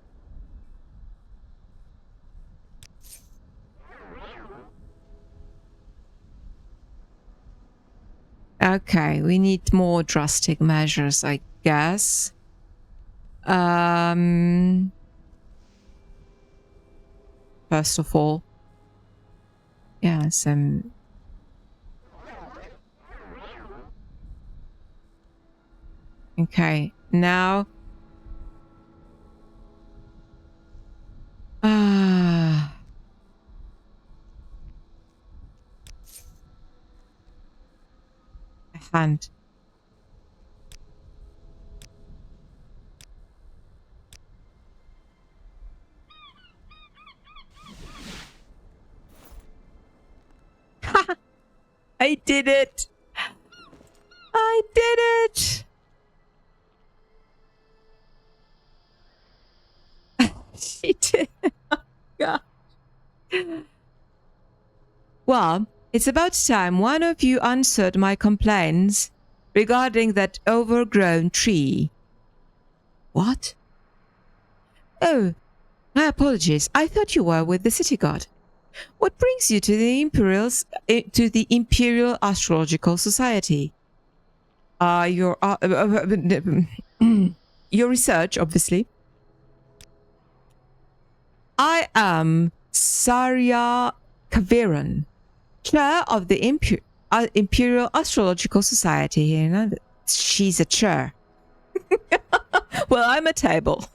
Okay, we need more drastic measures, I guess. First of all, yeah, some... Okay, now... A hand. I did it! I I did it! She did. Oh, God. Well, it's about time one of you answered my complaints regarding that overgrown tree. What? Oh, my apologies. I thought you were with the city guard. What brings you to the Imperial Astrological Society? Your research, obviously. I am Saria Kaviran, chair of the Imperial Astrological Society here in Anvil. She's a chair. Well, I'm a table.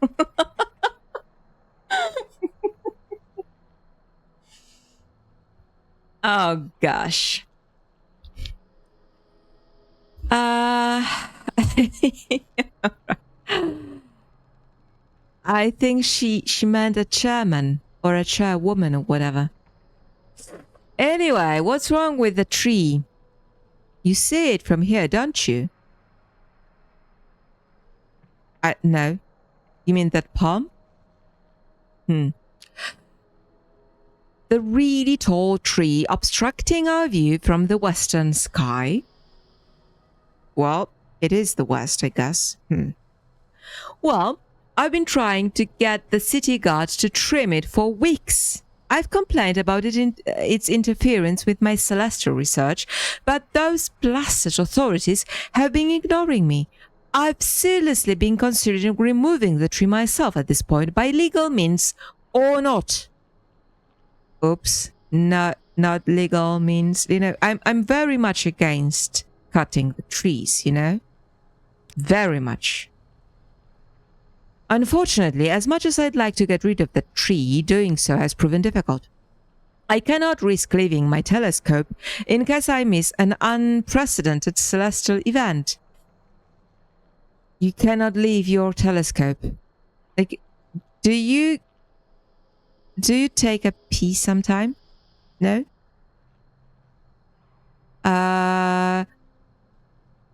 Oh, gosh. I think she meant a chairman or a chairwoman or whatever. Anyway, what's wrong with the tree? You see it from here, don't you? No. You mean that palm? The really tall tree obstructing our view from the western sky? Well, it is the west, I guess. Well, I've been trying to get the city guards to trim it for weeks. I've complained about its interference with my celestial research, but those blasted authorities have been ignoring me. I've seriously been considering removing the tree myself at this point, by legal means or not. Oops, not legal means. You know, I'm very much against cutting the trees, you know? Very much. Unfortunately, as much as I'd like to get rid of the tree, doing so has proven difficult. I cannot risk leaving my telescope in case I miss an unprecedented celestial event. You cannot leave your telescope. Like, do you take a pee sometime? No?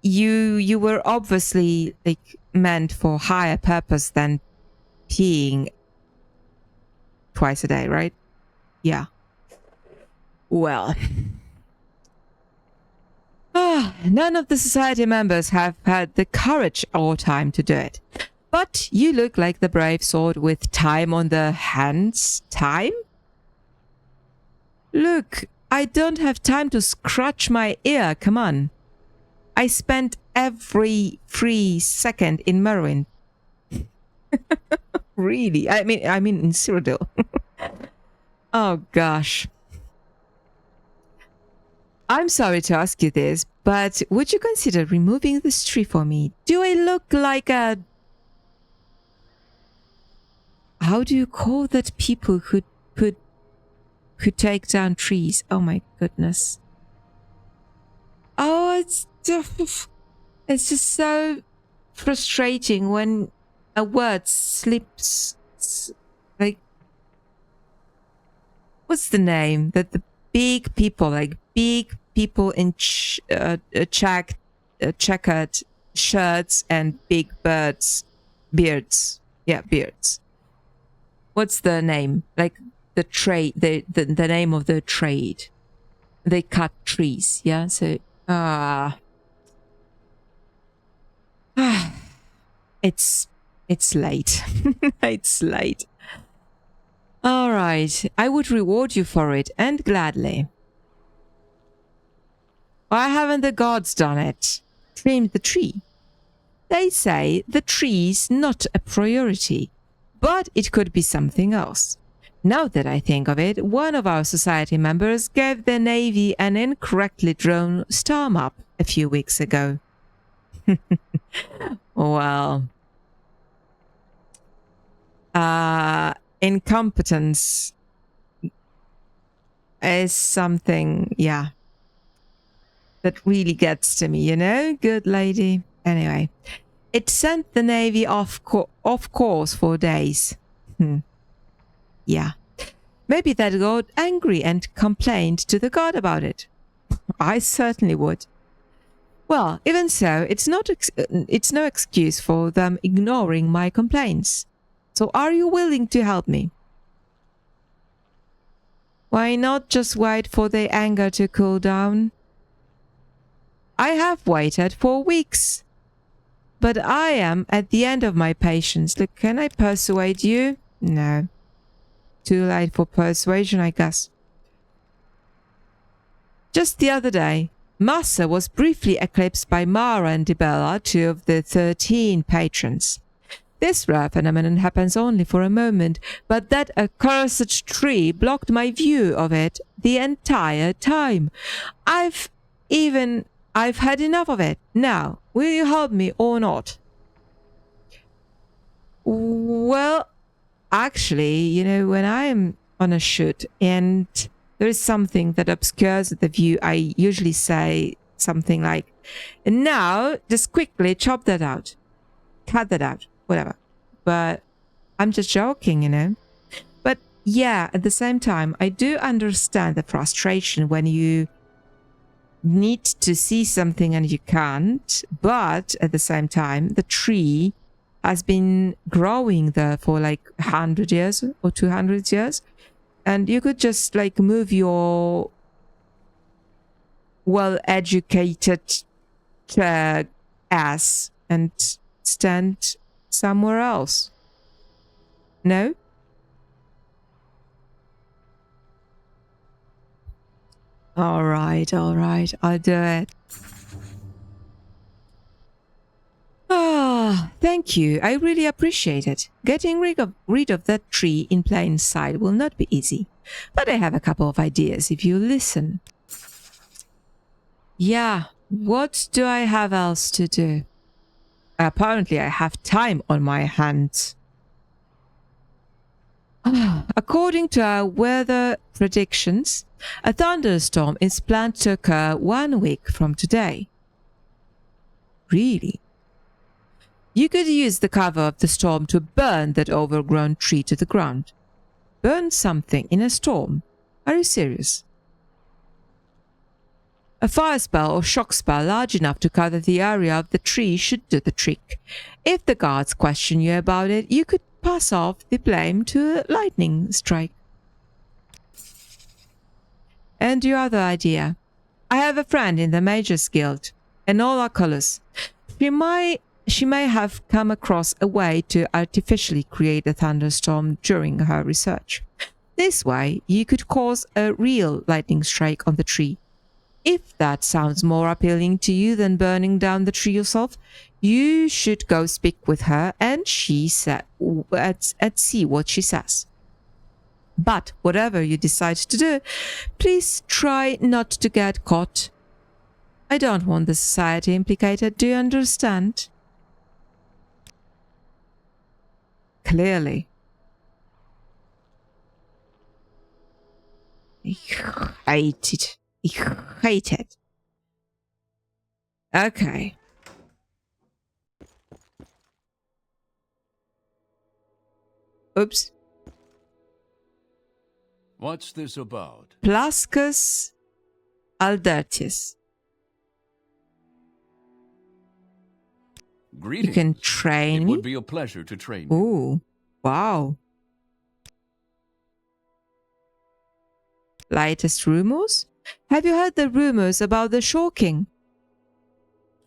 You were obviously like meant for higher purpose than peeing twice a day, right? Yeah. Well. None of the society members have had the courage or time to do it. But you look like the brave sort with time on the hands. Time? Look, I don't have time to scratch my ear, come on. I spent every free second in Merwin. Really? I mean in Cyrodiil. Oh gosh. I'm sorry to ask you this, but would you consider removing this tree for me? Do I look like a... How do you call that people who take down trees? Oh my goodness. Oh, it's just so frustrating when a word slips. Like, what's the name? That the big people, like big people in checkered shirts and big beards. Yeah, beards. What's the name? Like the trade, the name of the trade. They cut trees, yeah? So, it's late. It's late. All right, I would reward you for it, and gladly. Why haven't the gods done it? Trimmed the tree. They say the tree's not a priority, but it could be something else. Now that I think of it, one of our society members gave the Navy an incorrectly drawn star map a few weeks ago. Well, incompetence is something, yeah, that really gets to me, you know, good lady. Anyway, it sent the Navy off course for days. Yeah. Maybe that got angry and complained to the god about it. I certainly would. Well, even so, it's no excuse for them ignoring my complaints. So are you willing to help me? Why not just wait for the anger to cool down? I have waited for weeks. But I am at the end of my patience. Look, can I persuade you? No. Too late for persuasion, I guess. Just the other day, Massa was briefly eclipsed by Mara and Dibella, 2 of the 13 patrons. This rare phenomenon happens only for a moment, but that accursed tree blocked my view of it the entire time. I've had enough of it. Now, will you help me or not? Well, actually, you know, when I'm on a shoot and there is something that obscures the view, I usually say something like, now, just quickly chop that out. Cut that out. Whatever. But I'm just joking, you know. But yeah, at the same time, I do understand the frustration when you need to see something and you can't. But at the same time, the tree has been growing there for like 100 years or 200 years. And you could just like move your well-educated ass and stand somewhere else. No? All right, I'll do it. Ah, thank you. I really appreciate it. Getting rid of that tree in plain sight will not be easy. But I have a couple of ideas if you listen. Yeah, what do I have else to do? Apparently I have time on my hands. According to our weather predictions, a thunderstorm is planned to occur 1 week from today. Really? You could use the cover of the storm to burn that overgrown tree to the ground. Burn something in a storm? Are you serious? A fire spell or shock spell large enough to cover the area of the tree should do the trick. If the guards question you about it, you could pass off the blame to a lightning strike. And your other idea? I have a friend in the Mages Guild, and all our colors. She may have come across a way to artificially create a thunderstorm during her research. This way, you could cause a real lightning strike on the tree. If that sounds more appealing to you than burning down the tree yourself, you should go speak with her and see what she says. But whatever you decide to do, please try not to get caught. I don't want the society implicated, do you understand? Clearly. I hate it. I hate it. Okay. Oops. What's this about? Plascus Aldertis. Greetings. You can train It me? would be a pleasure to train you. Ooh, wow. Latest rumors? Have you heard the rumors about the Shore King?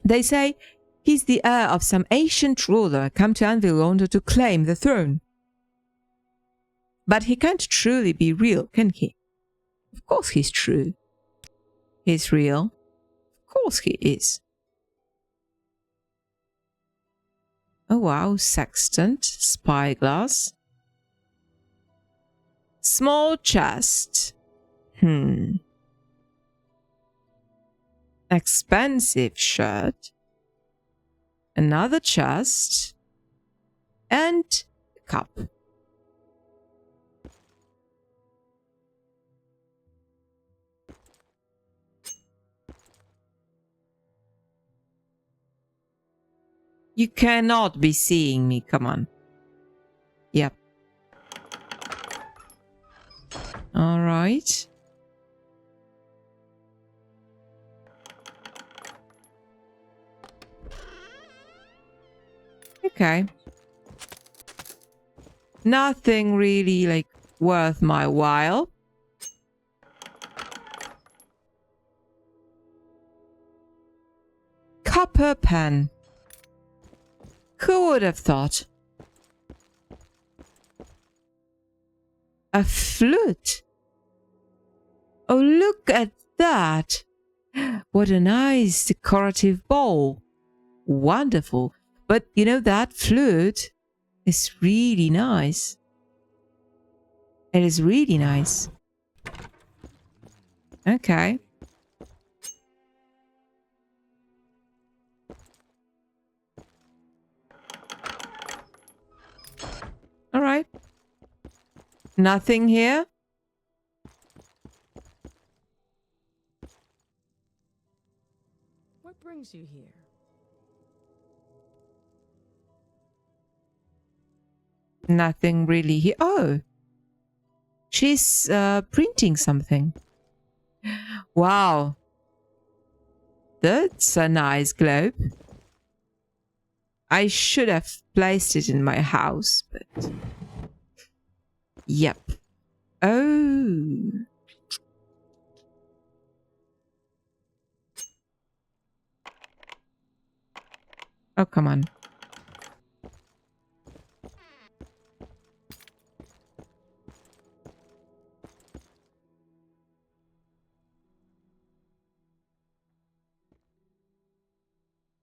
They say he's the heir of some ancient ruler come to Anvil in order to claim the throne. But he can't truly be real, can he? Of course he's true. He's real. Of course he is. Oh wow, sextant, spyglass. Small chest. Expensive shirt. Another chest. And cup. You cannot be seeing me, come on. Yep. All right. Okay. Nothing really like worth my while. Copper pen. Who would have thought? A flute. Oh, look at that. What a nice decorative bowl. Wonderful. But you know, that flute is really nice. It is really nice. Okay. All right. Nothing here? What brings you here? Nothing really here. Oh. She's printing something. Wow. That's a nice globe. I should have placed it in my house, but... Yep. Oh. Oh, come on.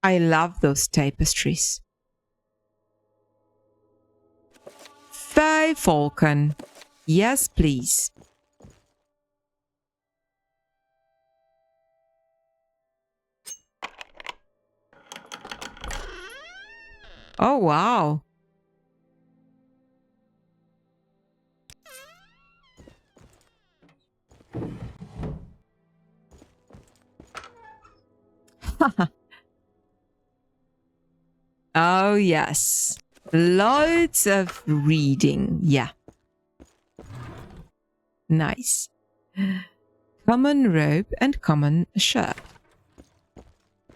I love those tapestries. Faye Falcon. Yes, please. Oh, wow. Oh, yes. Loads of reading. Yeah. Nice. Common robe and common shirt.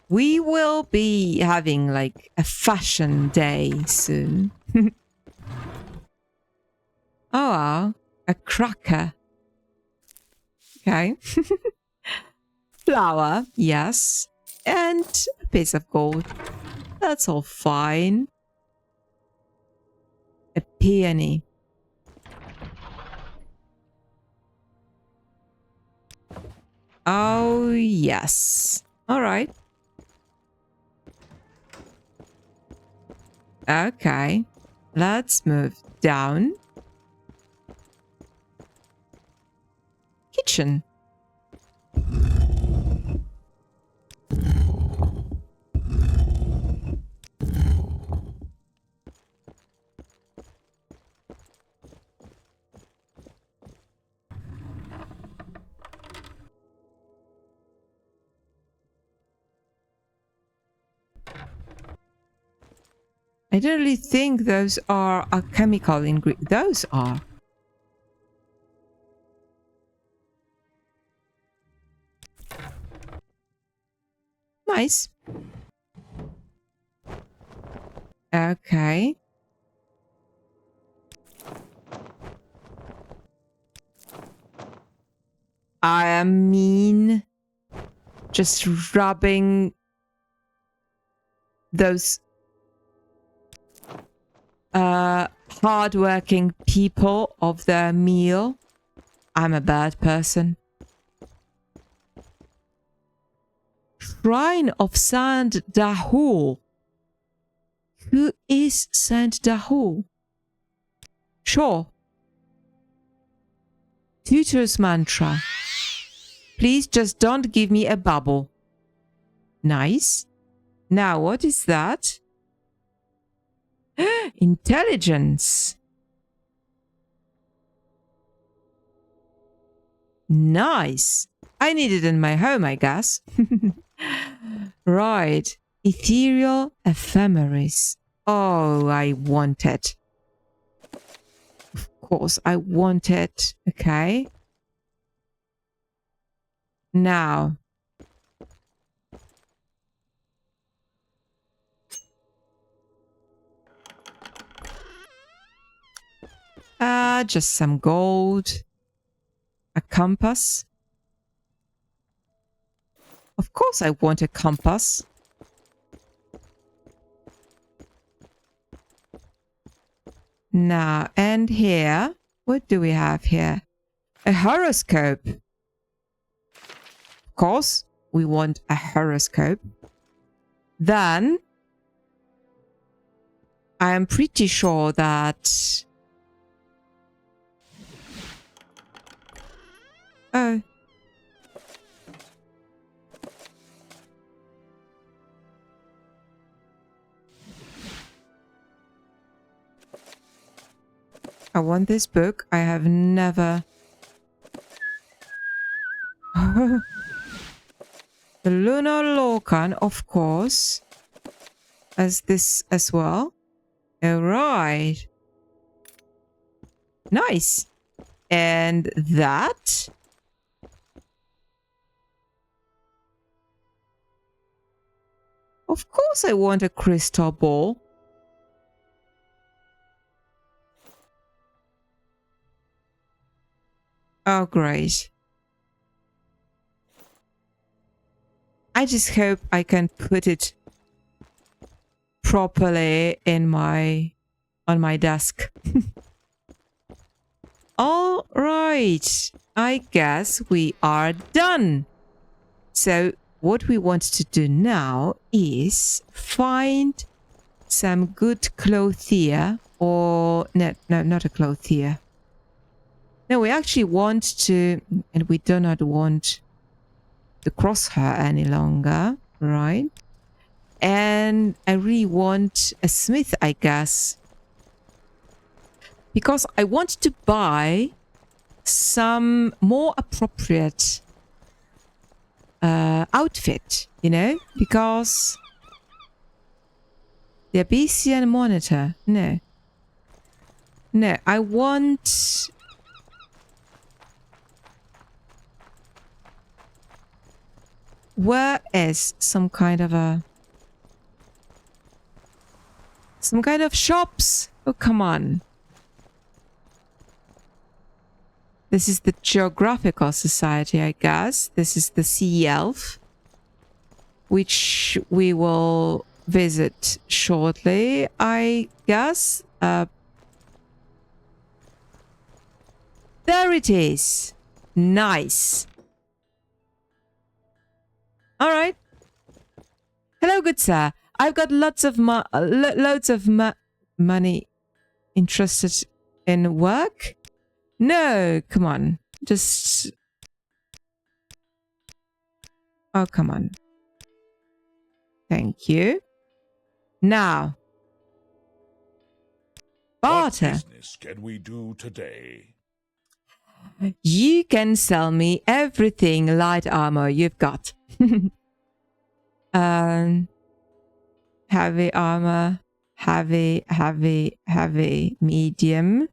We will be having like a fashion day soon. Oh, wow. A cracker. Okay. Flour, yes. And a piece of gold. That's all fine. A peony. Oh, yes. All right. Okay. Let's move down. Kitchen. I don't really think those are a chemical ingredient. Those are. Nice. Okay. I mean, just rubbing those hardworking people of their meal. I'm a bad person. Shrine of Saint Dahul. Who is Saint Dahul? Sure. Tutor's mantra. Please just don't give me a bubble. Nice. Now, what is that? Intelligence. Nice. I need it in my home, I guess. Right. Ethereal ephemeris. Oh, I want it. Of course, I want it. Okay. Now. Just some gold. A compass. Of course I want a compass. Now, and here, what do we have here? A horoscope. Of course, we want a horoscope. Then, I am pretty sure that... Oh. I want this book. I have never... The Lunar Lorcan, of course. As this as well. Alright. Nice. And that... Of course I want a crystal ball. Oh, great. I just hope I can put it properly in on my desk. All right. I guess we are done. So what we want to do now is find some good clothier or no, not a clothier. No, we actually want to, and we do not want to cross her any longer, right? And I really want a smith, I guess. Because I want to buy some more appropriate outfit, you know? Because the Abyssian monitor, no. No, I want... Where is some kind of shops? Oh, come on. This is the Geographical Society, I guess. This is the Sea Elf, which we will visit shortly, I guess. There it is. Nice. All right. Hello, good sir. I've got lots of loads of money. Interested in work? No, come on. Just... Oh, come on. Thank you. Now. Barter. What business can we do today? You can sell me everything light armor you've got. Heavy armor, heavy, medium.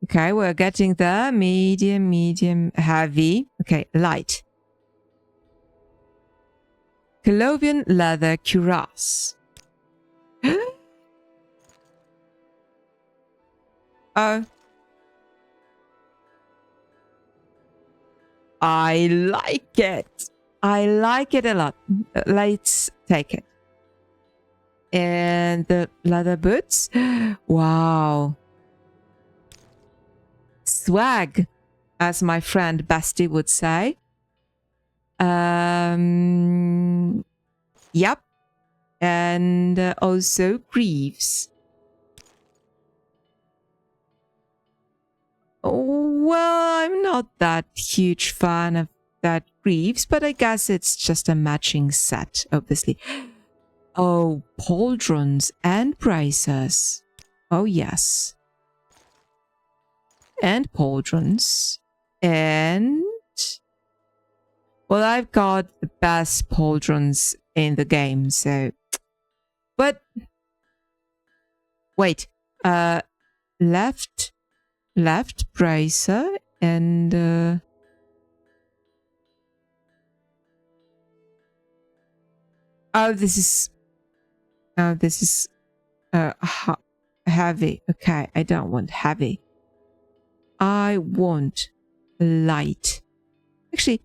Okay, we're getting there. Medium, heavy. Okay, light. Colovian leather cuirass. Oh. I like it. I like it a lot. Let's take it. And the leather boots. Wow. Swag, as my friend Basti would say. Yep. And also greaves. Well, I'm not that huge fan of that greaves, but I guess it's just a matching set, obviously. Oh, pauldrons and bracers. Oh, yes. And pauldrons. And... Well, I've got the best pauldrons in the game, so... But... Wait. Left bracer and... Oh, this is heavy. Okay, I don't want heavy. I want light. Actually,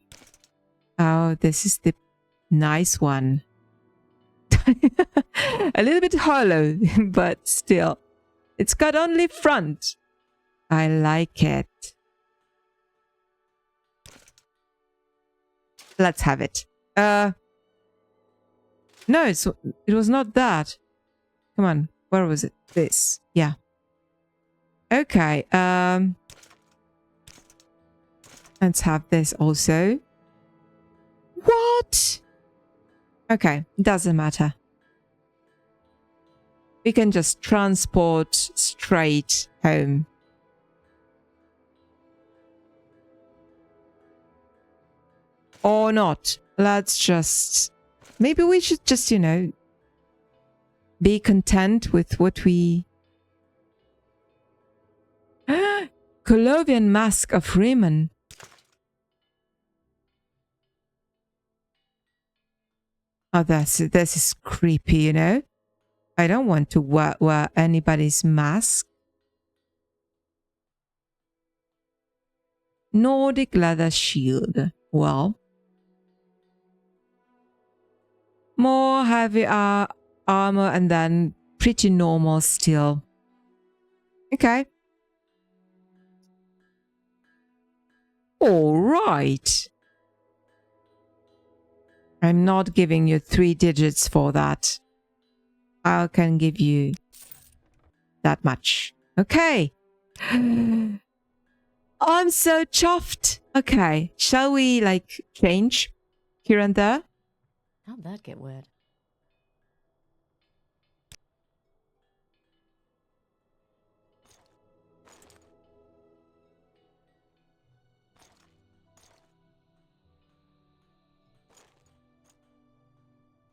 oh, this is the nice one. A little bit hollow, but still. It's got only front. I like it. Let's have it. No, it was not that. Come on, where was it? This. Yeah. Okay, let's have this also. What? Okay, doesn't matter. We can just transport straight home. Or not. Let's just... Maybe we should just, you know, be content with what we... Colovian Mask of Riin. Oh, this is creepy, you know? I don't want to wear anybody's mask. Nordic leather shield. Well. More heavy armor and then pretty normal still. Okay. All right. I'm not giving you 3 digits for that. I can give you that much. Okay. I'm so chuffed. Okay. Shall we like change here and there? How'd that get wet?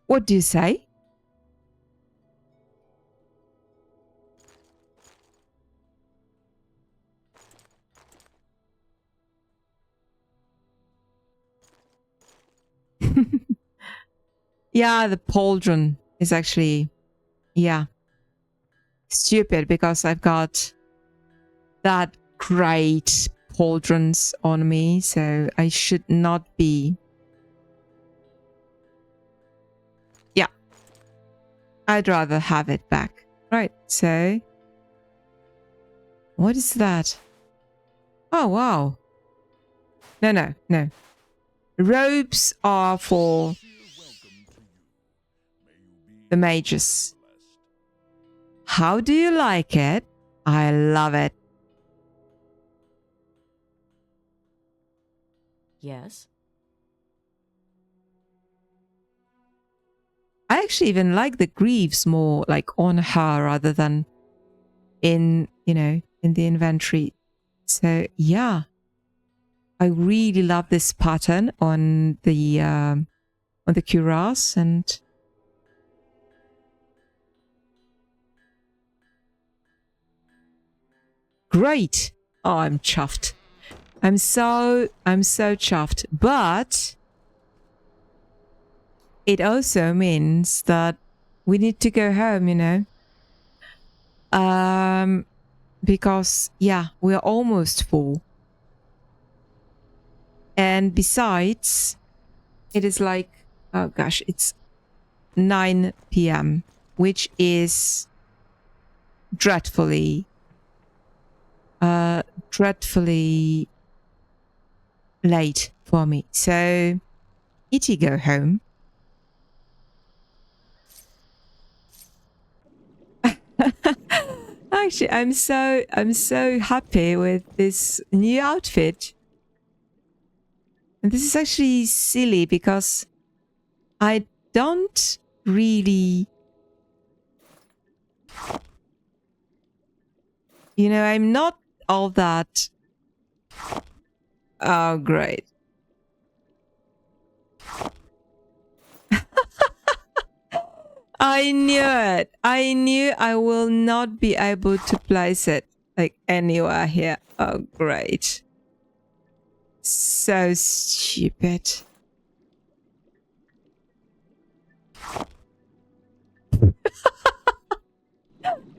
What do you say? Yeah, the pauldron is actually, yeah, stupid because I've got that great pauldrons on me, so I should not be. Yeah, I'd rather have it back. Right, so what is that? Oh, wow. No. Robes are for the mages. How do you like it? I love it. Yes. I actually even like the greaves more like on her rather than in, you know, in the inventory. So yeah, I really love this pattern on the cuirass and great. Oh, I'm chuffed. I'm so chuffed. But it also means that we need to go home, you know. Because yeah, we are almost full. And besides, it is like, oh gosh, it's 9 p.m., which is dreadfully late for me. So, itty go home. Actually, I'm so happy with this new outfit. And this is actually silly because I don't really, you know, I'm not all that. Oh, great. I knew it. I knew I will not be able to place it like anywhere here. Oh, great. So stupid.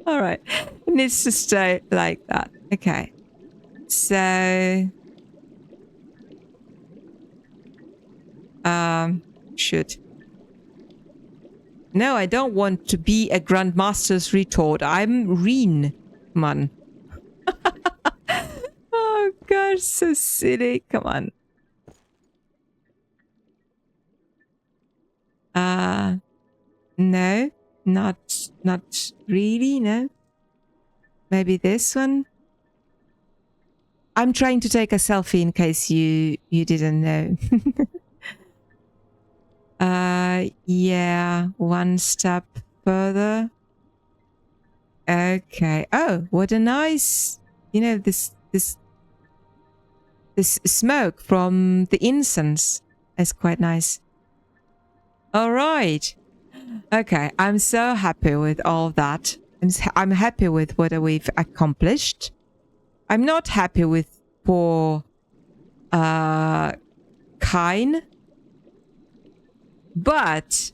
All right. It needs to stay like that. Okay. So, shoot. No, I don't want to be a Grandmaster's retort. I'm Riin, man. Oh gosh, so silly. Come on. No, not really, no. Maybe this one. I'm trying to take a selfie in case you didn't know. Yeah, one step further. Okay. Oh, what a nice, this smoke from the incense is quite nice. All right. Okay, I'm so happy with all that. I'm happy with what we've accomplished. I'm not happy with poor Kine. But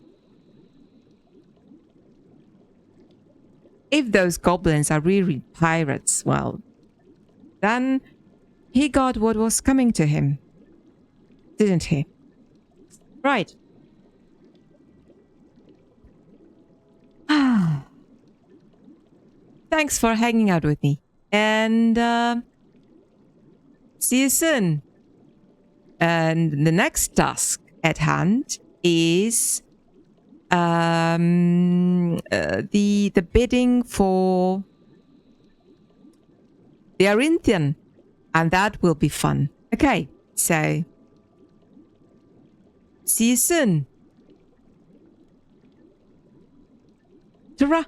if those goblins are really pirates, well, then he got what was coming to him. Didn't he? Right. Thanks for hanging out with me. And see you soon. And the next task at hand is the bidding for the Arinthian, and that will be fun. Okay, so see you soon. Ta-ra!